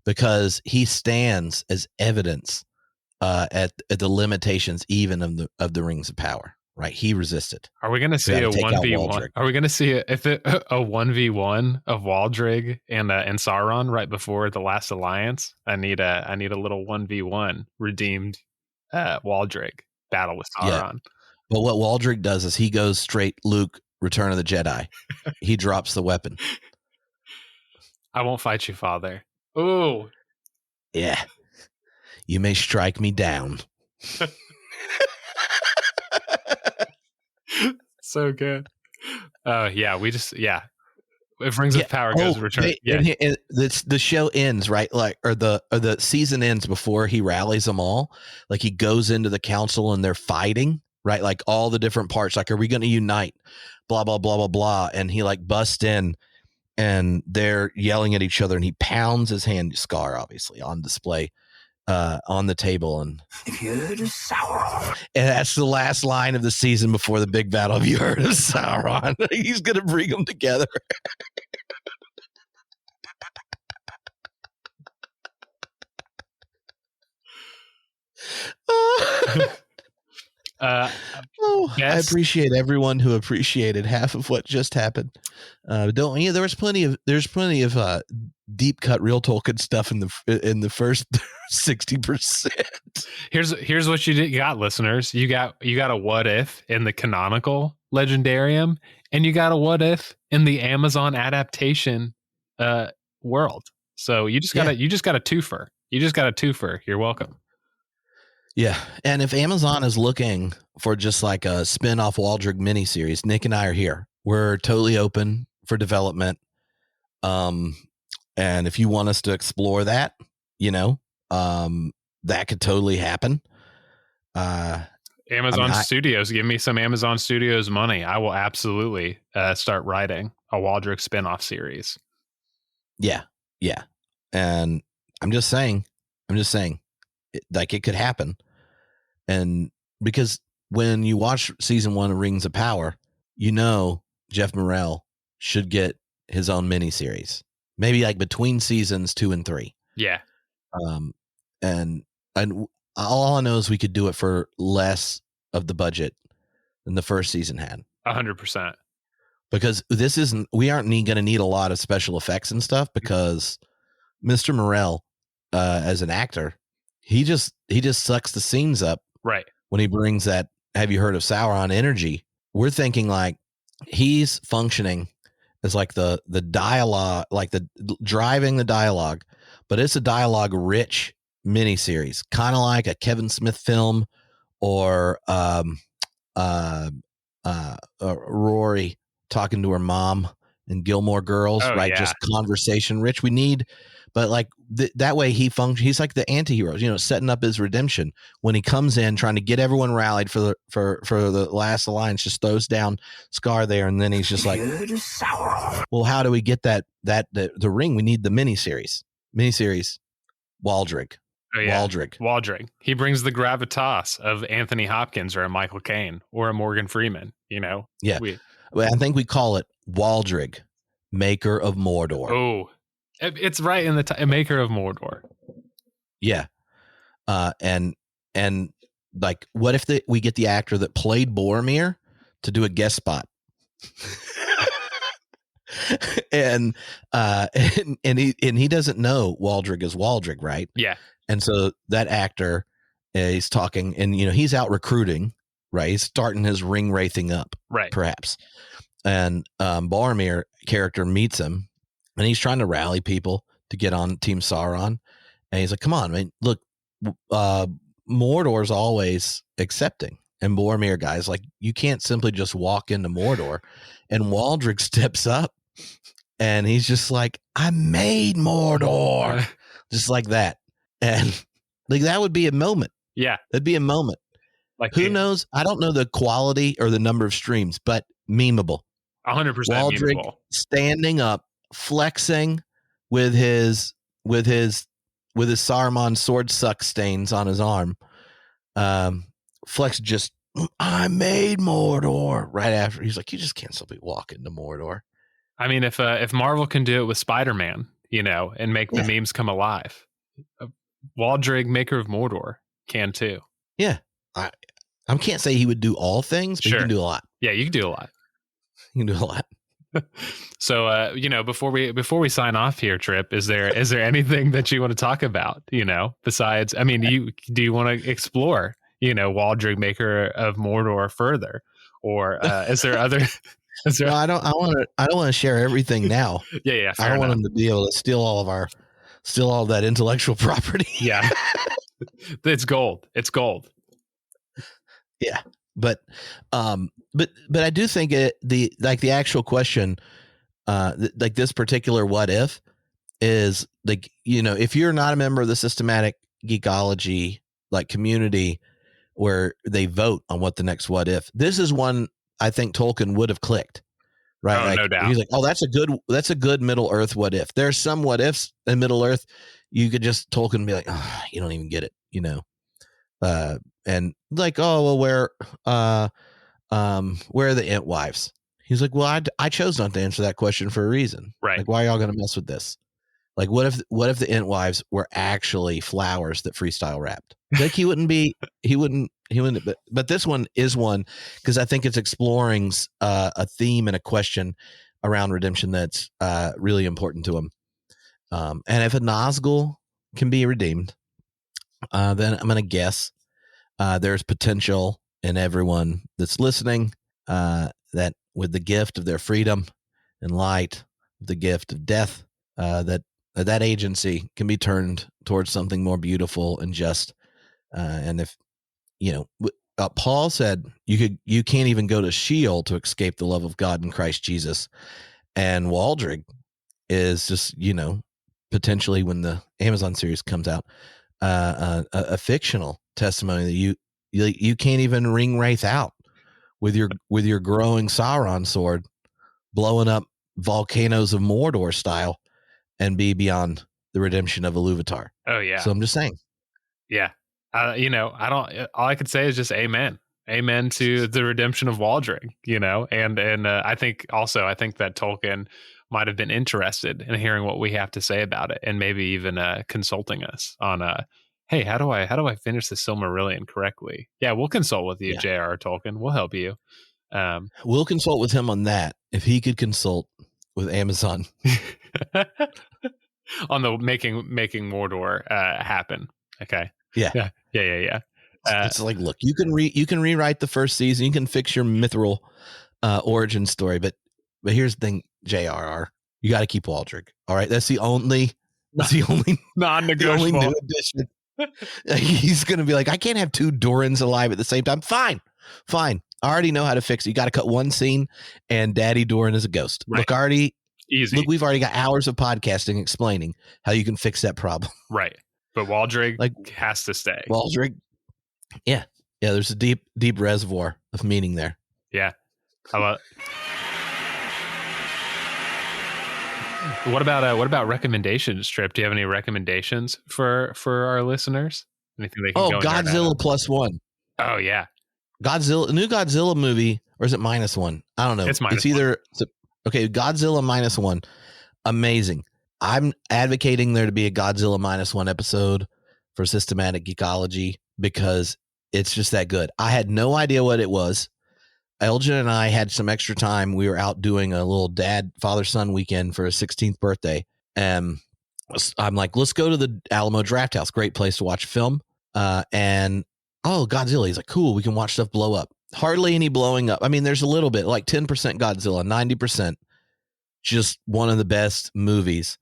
because he stands as evidence at the limitations even of the rings of power. Right. He resisted. Are we going to see a 1v1? Are we going to see a 1v1 of Waldrig and Sauron right before the last alliance? I need a little 1v1 redeemed Waldrig battle with Sauron. Yeah. But what Waldrig does is he goes straight Luke, Return of the Jedi. He drops the weapon. I won't fight you, Father. Ooh. Yeah. You may strike me down. So good. If Rings of Power goes return. The show ends right, like, or the season ends before he rallies them all. Like, he goes into the council and they're fighting, right? Like, all the different parts. Like, are we going to unite? Blah blah blah blah blah. And he like busts in, and they're yelling at each other, and he pounds his hand, Scar obviously on display, on the table, and if you heard of Sauron, and that's the last line of the season before the big battle. Have you heard of Sauron? He's gonna bring them together. I appreciate everyone who appreciated half of what just happened. There's plenty of deep cut real Tolkien stuff in the first 60%. Here's what you got, listeners. You got a what if in the canonical legendarium, and you got a what if in the Amazon adaptation world. So you just got a twofer. You're welcome. Yeah, and if Amazon is looking for just like a spin-off Waldrick miniseries, Nick and I are here. We're totally open for development. And if you want us to explore that, that could totally happen. Amazon Studios, give me some Amazon Studios money. I will absolutely start writing a Waldrick spin-off series. Yeah. And I'm just saying, like, it could happen. And because when you watch season 1 of Rings of Power, you know Jeff Morrell should get his own miniseries, maybe like between seasons 2 and 3. Yeah. And all I know is we could do it for less of the budget than the first season had. 100%. Because we aren't going to need a lot of special effects and stuff, because Mr. Morrell, as an actor, he just sucks the scenes up. Right. When he brings that, have you heard of Sauron energy? We're thinking like he's functioning as like the dialogue, like the driving the dialogue, but it's a dialogue rich miniseries, kind of like a Kevin Smith film, or Rory talking to her mom and Gilmore Girls, right? Yeah. Just conversation rich. We need, but like that way he functions. He's like the anti-hero, setting up his redemption when he comes in trying to get everyone rallied for the last alliance, just throws down Scar there, and then he's just like, well, how do we get the ring? We need the miniseries. Waldrig. Oh, yeah. Waldrig. He brings the gravitas of Anthony Hopkins or a Michael Caine or a Morgan Freeman, Yeah. I think we call it Waldrig, Maker of Mordor. Oh, it's right in the Maker of Mordor. Yeah. And like, what if we get the actor that played Boromir to do a guest spot? and he doesn't know Waldrig is Waldrig, right? Yeah. And so that actor is talking, and he's out recruiting, right? He's starting his ring wraithing up, right? Perhaps. And Boromir character meets him, and he's trying to rally people to get on Team Sauron. And he's like, "Come on, man! Look, Mordor's always accepting." And Boromir, guys, like, you can't simply just walk into Mordor. And Waldrig steps up, and he's just like, "I made Mordor," just like that. And like, that would be a moment. Yeah, that'd be a moment. Like, who knows? I don't know the quality or the number of streams, but memeable. 100% Waldrig memeable. Standing up, flexing with his Saruman sword suck stains on his arm. Flex just, "I made Mordor," right after. He's like, you just can't simply walk into Mordor. I mean, if Marvel can do it with Spider-Man, and make the memes come alive, Waldrig, Maker of Mordor, can too. Yeah. I can't say he would do all things, but he can do a lot. Yeah, you can do a lot. You can do a lot. So, before we sign off here, Tripp, is there anything that you want to talk about, besides, I mean, do you want to explore, Waldrig, Maker of Mordor further, or is there other? No, I don't want to share everything now. Yeah. I don't want him to be able to steal all of that intellectual property. Yeah. It's gold. It's gold. Yeah. But I do think the actual question, like this particular what if, is like, if you're not a member of the systematic geekology like community where they vote on what the next what if, this is one I think Tolkien would have clicked, right? Oh, like, no doubt. He's like, oh, that's a good Middle Earth what if. There's some what ifs in Middle Earth you could just Tolkien be like, oh, you don't even get it, and like, oh, well, where are the Ent wives? He's like, well, I chose not to answer that question for a reason. Right. Like, why are y'all going to mess with this? Like, what if the Ent wives were actually flowers that freestyle rapped? Like, he wouldn't, but this one is one, because I think it's exploring a theme and a question around redemption that's really important to him. And if a Nazgul can be redeemed, then I'm going to guess there's potential in everyone that's listening, that with the gift of their freedom and light, the gift of death, that agency can be turned towards something more beautiful and just. And if Paul said you can't even go to Sheol to escape the love of God in Christ Jesus, and Waldrig is just potentially, when the Amazon series comes out, a fictional testimony that you can't even ring wraith out with your growing Sauron sword, blowing up volcanoes of Mordor style, and be beyond the redemption of Iluvatar. Oh yeah. So I'm just saying. Yeah. I don't. All I could say is just amen. Amen to the redemption of Waldring, and I think that Tolkien might have been interested in hearing what we have to say about it, and maybe even consulting us on hey, how do I finish the Silmarillion correctly? Yeah, we'll consult with you, Yeah. J.R.R. Tolkien. We'll help you. We'll consult with him on that if he could consult with Amazon on the making Mordor happen. Okay. Yeah. It's like, look, you can rewrite the first season, you can fix your mithril origin story, but here's the thing, JRR, you got to keep Waldrick. All right, that's the only non-negotiable. new addition. He's gonna be like, I can't have two Dorans alive at the same time. Fine. I already know how to fix it. You got to cut one scene, and Daddy Doran is a ghost. Right. Easy. Look, we've already got hours of podcasting explaining how you can fix that problem. Right. But Waldrick has to stay. Waldrick. Yeah. There's a deep reservoir of meaning there. Yeah. How about? What about recommendations, Tripp? Do you have any recommendations for our listeners? Anything they can go Godzilla +1. Oh yeah, the new Godzilla movie, or is it -1? I don't know. It's either okay. Godzilla -1, amazing. I'm advocating there to be a Godzilla -1 episode for Systematic Geekology because it's just that good. I had no idea what it was. Elgin and I had some extra time. We were out doing a little father-son weekend for his 16th birthday. And I'm like, let's go to the Alamo Draft House. Great place to watch a film. And Godzilla. He's like, cool. We can watch stuff blow up. Hardly any blowing up. I mean, there's a little bit, like 10% Godzilla, 90%. Just one of the best movies.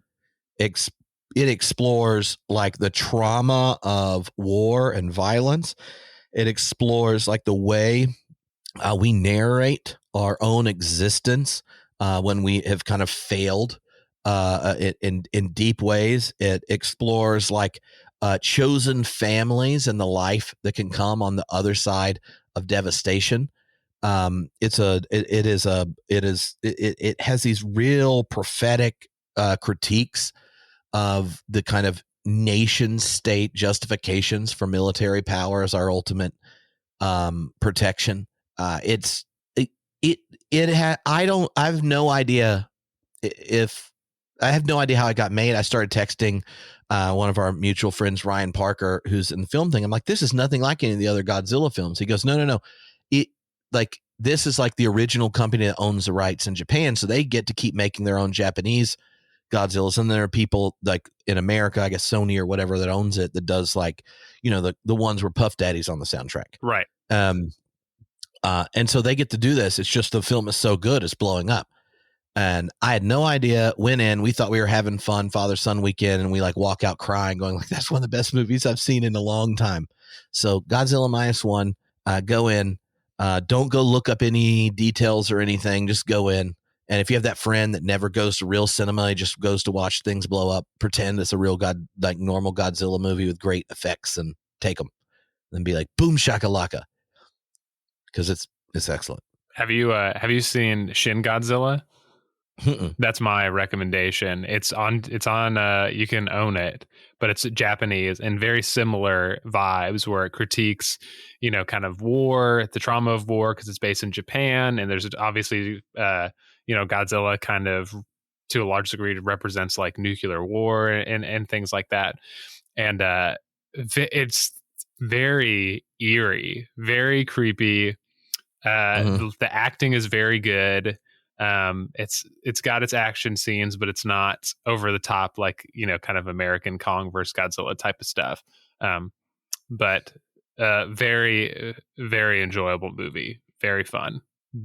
It explores like the trauma of war and violence. It explores like the way we narrate our own existence when we have kind of failed in deep ways. It explores like chosen families and the life that can come on the other side of devastation. It has these real prophetic critiques of the kind of nation state justifications for military power as our ultimate protection. I have no idea how it got made. I started texting one of our mutual friends, Ryan Parker, who's in the film thing. I'm like, this is nothing like any of the other Godzilla films. He goes, no. This is like the original company that owns the rights in Japan. So they get to keep making their own Japanese Godzillas. And there are people like in America, I guess Sony or whatever that owns it, that does like, the ones where Puff Daddy's on the soundtrack. Right. And so they get to do this. It's just the film is so good, it's blowing up. And I had no idea. Went in, we thought we were having fun, father-son weekend, and we like walk out crying, going like, that's one of the best movies I've seen in a long time. So Godzilla -1, go in. Don't go look up any details or anything. Just go in. And if you have that friend that never goes to real cinema, he just goes to watch things blow up, pretend it's a real normal Godzilla movie with great effects, and take them. Then be like, boom shakalaka. Because it's excellent. Have you seen Shin Godzilla? Mm-mm. That's my recommendation. It's on you can own it, but it's Japanese and very similar vibes where it critiques, kind of war, the trauma of war, because it's based in Japan. And there's obviously, Godzilla kind of to a large degree represents like nuclear war and things like that. And it's very eerie, very creepy. The acting is very good. It's got its action scenes, but it's not over the top like kind of American Kong versus Godzilla type of stuff. But very, very enjoyable movie, very fun.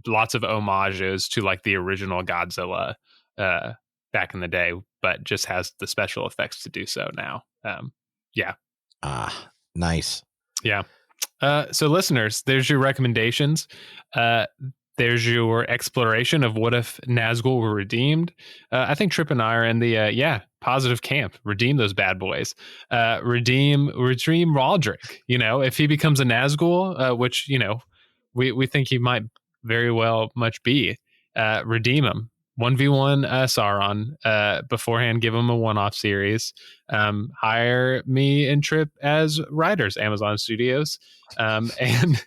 Lots of homages to like the original Godzilla back in the day, but just has the special effects to do so now. Nice. Yeah. So listeners, there's your recommendations. There's your exploration of what if Nazgul were redeemed. I think Tripp and I are in the positive camp. Redeem those bad boys. Redeem Waldrick. If he becomes a Nazgul, which we think he might very well much be. Redeem him. 1v1 Sauron. Beforehand, give him a one-off series. Hire me and Tripp as writers, Amazon Studios, and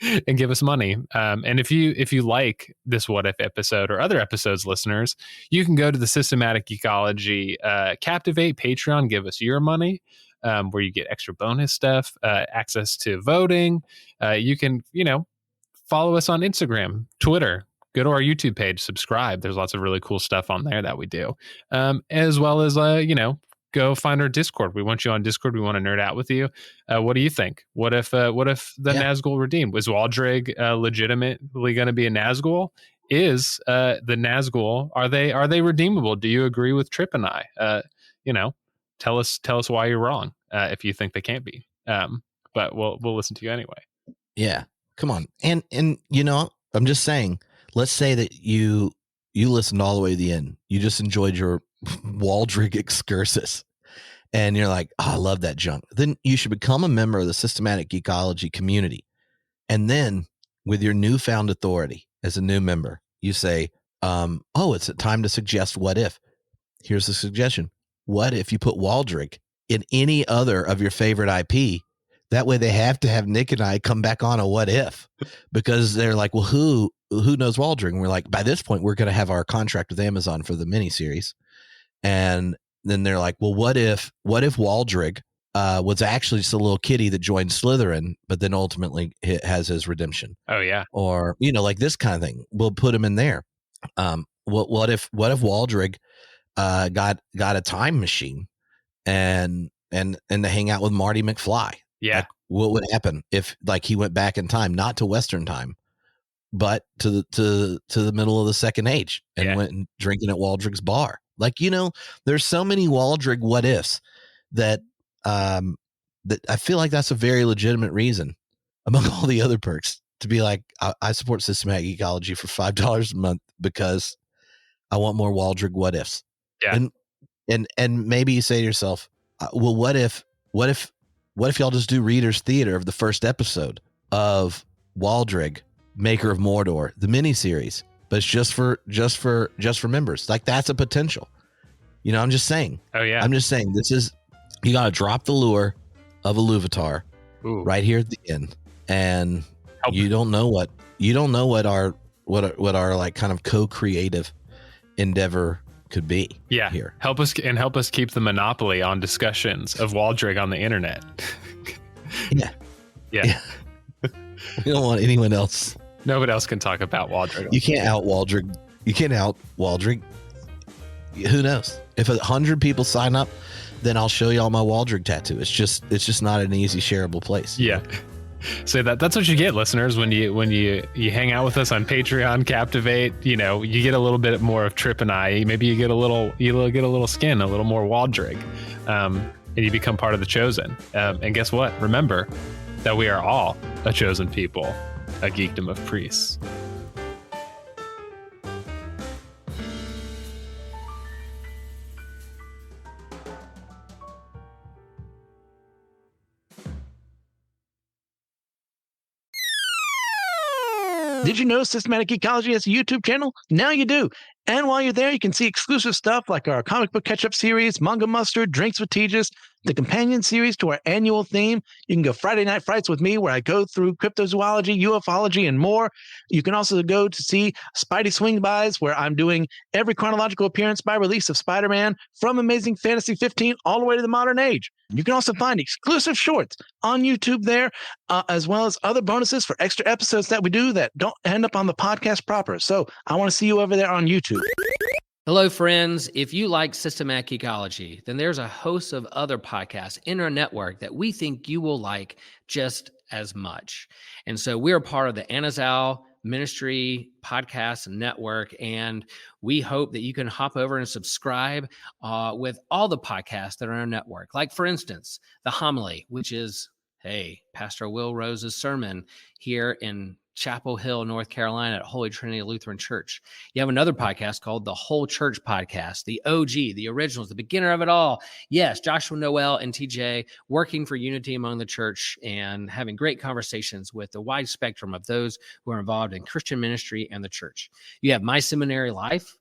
and give us money. And if you like this What If episode or other episodes, listeners, you can go to the Systematic Geekology Captivate Patreon, give us your money, where you get extra bonus stuff, access to voting. You can, follow us on Instagram, Twitter. Go to our YouTube page, subscribe. There's lots of really cool stuff on there that we do, as well as go find our Discord. We want you on Discord. We want to nerd out with you. What do you think? What if the Nazgul redeemed? Was Waldrig legitimately going to be a Nazgul? Is the Nazgul, are they redeemable? Do you agree with Tripp and I? Tell us why you're wrong if you think they can't be. But we'll listen to you anyway. Yeah, come on. And I'm just saying, let's say that you listened all the way to the end. You just enjoyed your Waldrig excursus and you're like, oh, I love that junk. Then you should become a member of the Systematic Geekology community. And then with your newfound authority as a new member, you say, it's time to suggest what if. Here's the suggestion. What if you put Waldrig in any other of your favorite IP? That way they have to have Nick and I come back on a what if, because they're like, well, who knows Waldrig? And we're like, by this point, we're going to have our contract with Amazon for the miniseries. And then they're like, well, what if Waldrig was actually just a little kitty that joined Slytherin, but then ultimately has his redemption? Oh yeah. Or, like this kind of thing. We'll put him in there. What if Waldrig got a time machine and to hang out with Marty McFly? Yeah. Like, what would happen if he went back in time, not to Western time, but to the middle of the Second Age and went and drinking at Waldrig's bar? There's so many Waldrig what ifs that that I feel like that's a very legitimate reason among all the other perks to be like, I support Systematic Geekology for $5 a month because I want more Waldrig what ifs. Yeah. And maybe you say to yourself, well, what if y'all just do readers theater of the first episode of Waldrig, Maker of Mordor, the miniseries, but it's just for members? Like, that's a potential. I'm just saying. Oh yeah. I'm just saying, you got to drop the lure of Iluvatar right here at the end, and you don't know what our like kind of co-creative endeavor could be. Yeah. Here. Help us keep the monopoly on discussions of Waldrig on the internet. Yeah. Yeah. We don't want anyone else. Nobody else can talk about Waldrig. You can't out Waldrig. You can't out Waldrig. Who knows? If 100 people sign up, then I'll show you all my Waldrig tattoo. It's just not an easy shareable place. Yeah. So that's what you get, listeners, when you hang out with us on Patreon, Captivate. You get a little bit more of Tripp and I. Maybe you get a little skin, a little more Waldrig, and you become part of the chosen. And guess what? Remember that we are all a chosen people, a geekdom of priests. Did you know Systematic Geekology has a YouTube channel? Now you do. And while you're there, you can see exclusive stuff like our comic book catch-up series, Manga Mustard, Drinks with Tejas, the companion series to our annual theme. You can go Friday Night Frights with me, where I go through cryptozoology, ufology, and more. You can also go to see Spidey Swing-Bys, where I'm doing every chronological appearance by release of Spider-Man from Amazing Fantasy 15 all the way to the modern age. You can also find exclusive shorts on YouTube there, as well as other bonuses for extra episodes that we do that don't end up on the podcast proper. So I want to see you over there on YouTube. Hello, friends. If you like Systematic Geekology, then there's a host of other podcasts in our network that we think you will like just as much. And so we're part of the Anazao Ministry podcast network, and we hope that you can hop over and subscribe with all the podcasts that are on our network. Like, for instance, The Homily, which is, Pastor Will Rose's sermon here in Chapel Hill, North Carolina at Holy Trinity Lutheran Church. You have another podcast called The Whole Church Podcast, the OG, the originals, the beginner of it all. Yes, Joshua Noel and TJ working for unity among the church and having great conversations with the wide spectrum of those who are involved in Christian ministry and the church. You have My Seminary Life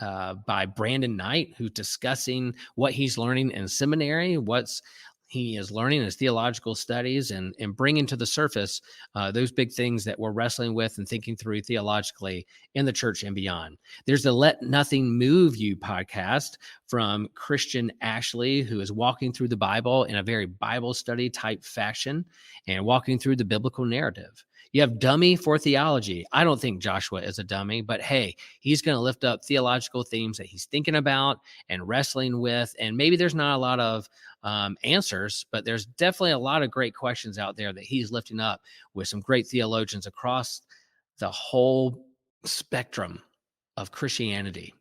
by Brandon Knight, who's discussing what he's learning in seminary, what's He is learning his theological studies and bringing to the surface those big things that we're wrestling with and thinking through theologically in the church and beyond. There's the Let Nothing Move You podcast from Christian Ashley, who is walking through the Bible in a very Bible study type fashion and walking through the biblical narrative. You have Dummy for Theology. I don't think Joshua is a dummy, but hey, he's going to lift up theological themes that he's thinking about and wrestling with. And maybe there's not a lot of answers, but there's definitely a lot of great questions out there that he's lifting up with some great theologians across the whole spectrum of Christianity.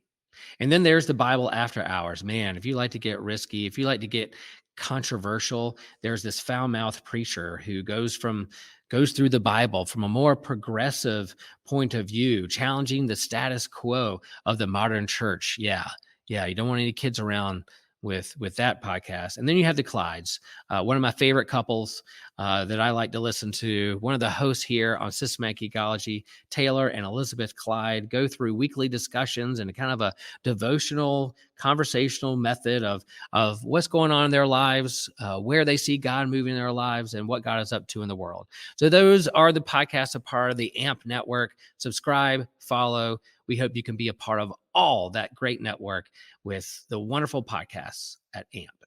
And then there's the Bible After Hours. Man, if you like to get risky, if you like to get controversial, there's this foul-mouthed preacher who goes through the Bible from a more progressive point of view, challenging the status quo of the modern church. Yeah, you don't want any kids around with that podcast. And then you have the Clydes, one of my favorite couples that I like to listen to. One of the hosts here on Systematic Geekology, Taylor and Elizabeth Clyde, go through weekly discussions and kind of a devotional, conversational method of what's going on in their lives, where they see God moving in their lives, and what God is up to in the world. So those are the podcasts, a part of the AMP network. Subscribe, follow. We hope you can be a part of all that great network with the wonderful podcasts at AMP.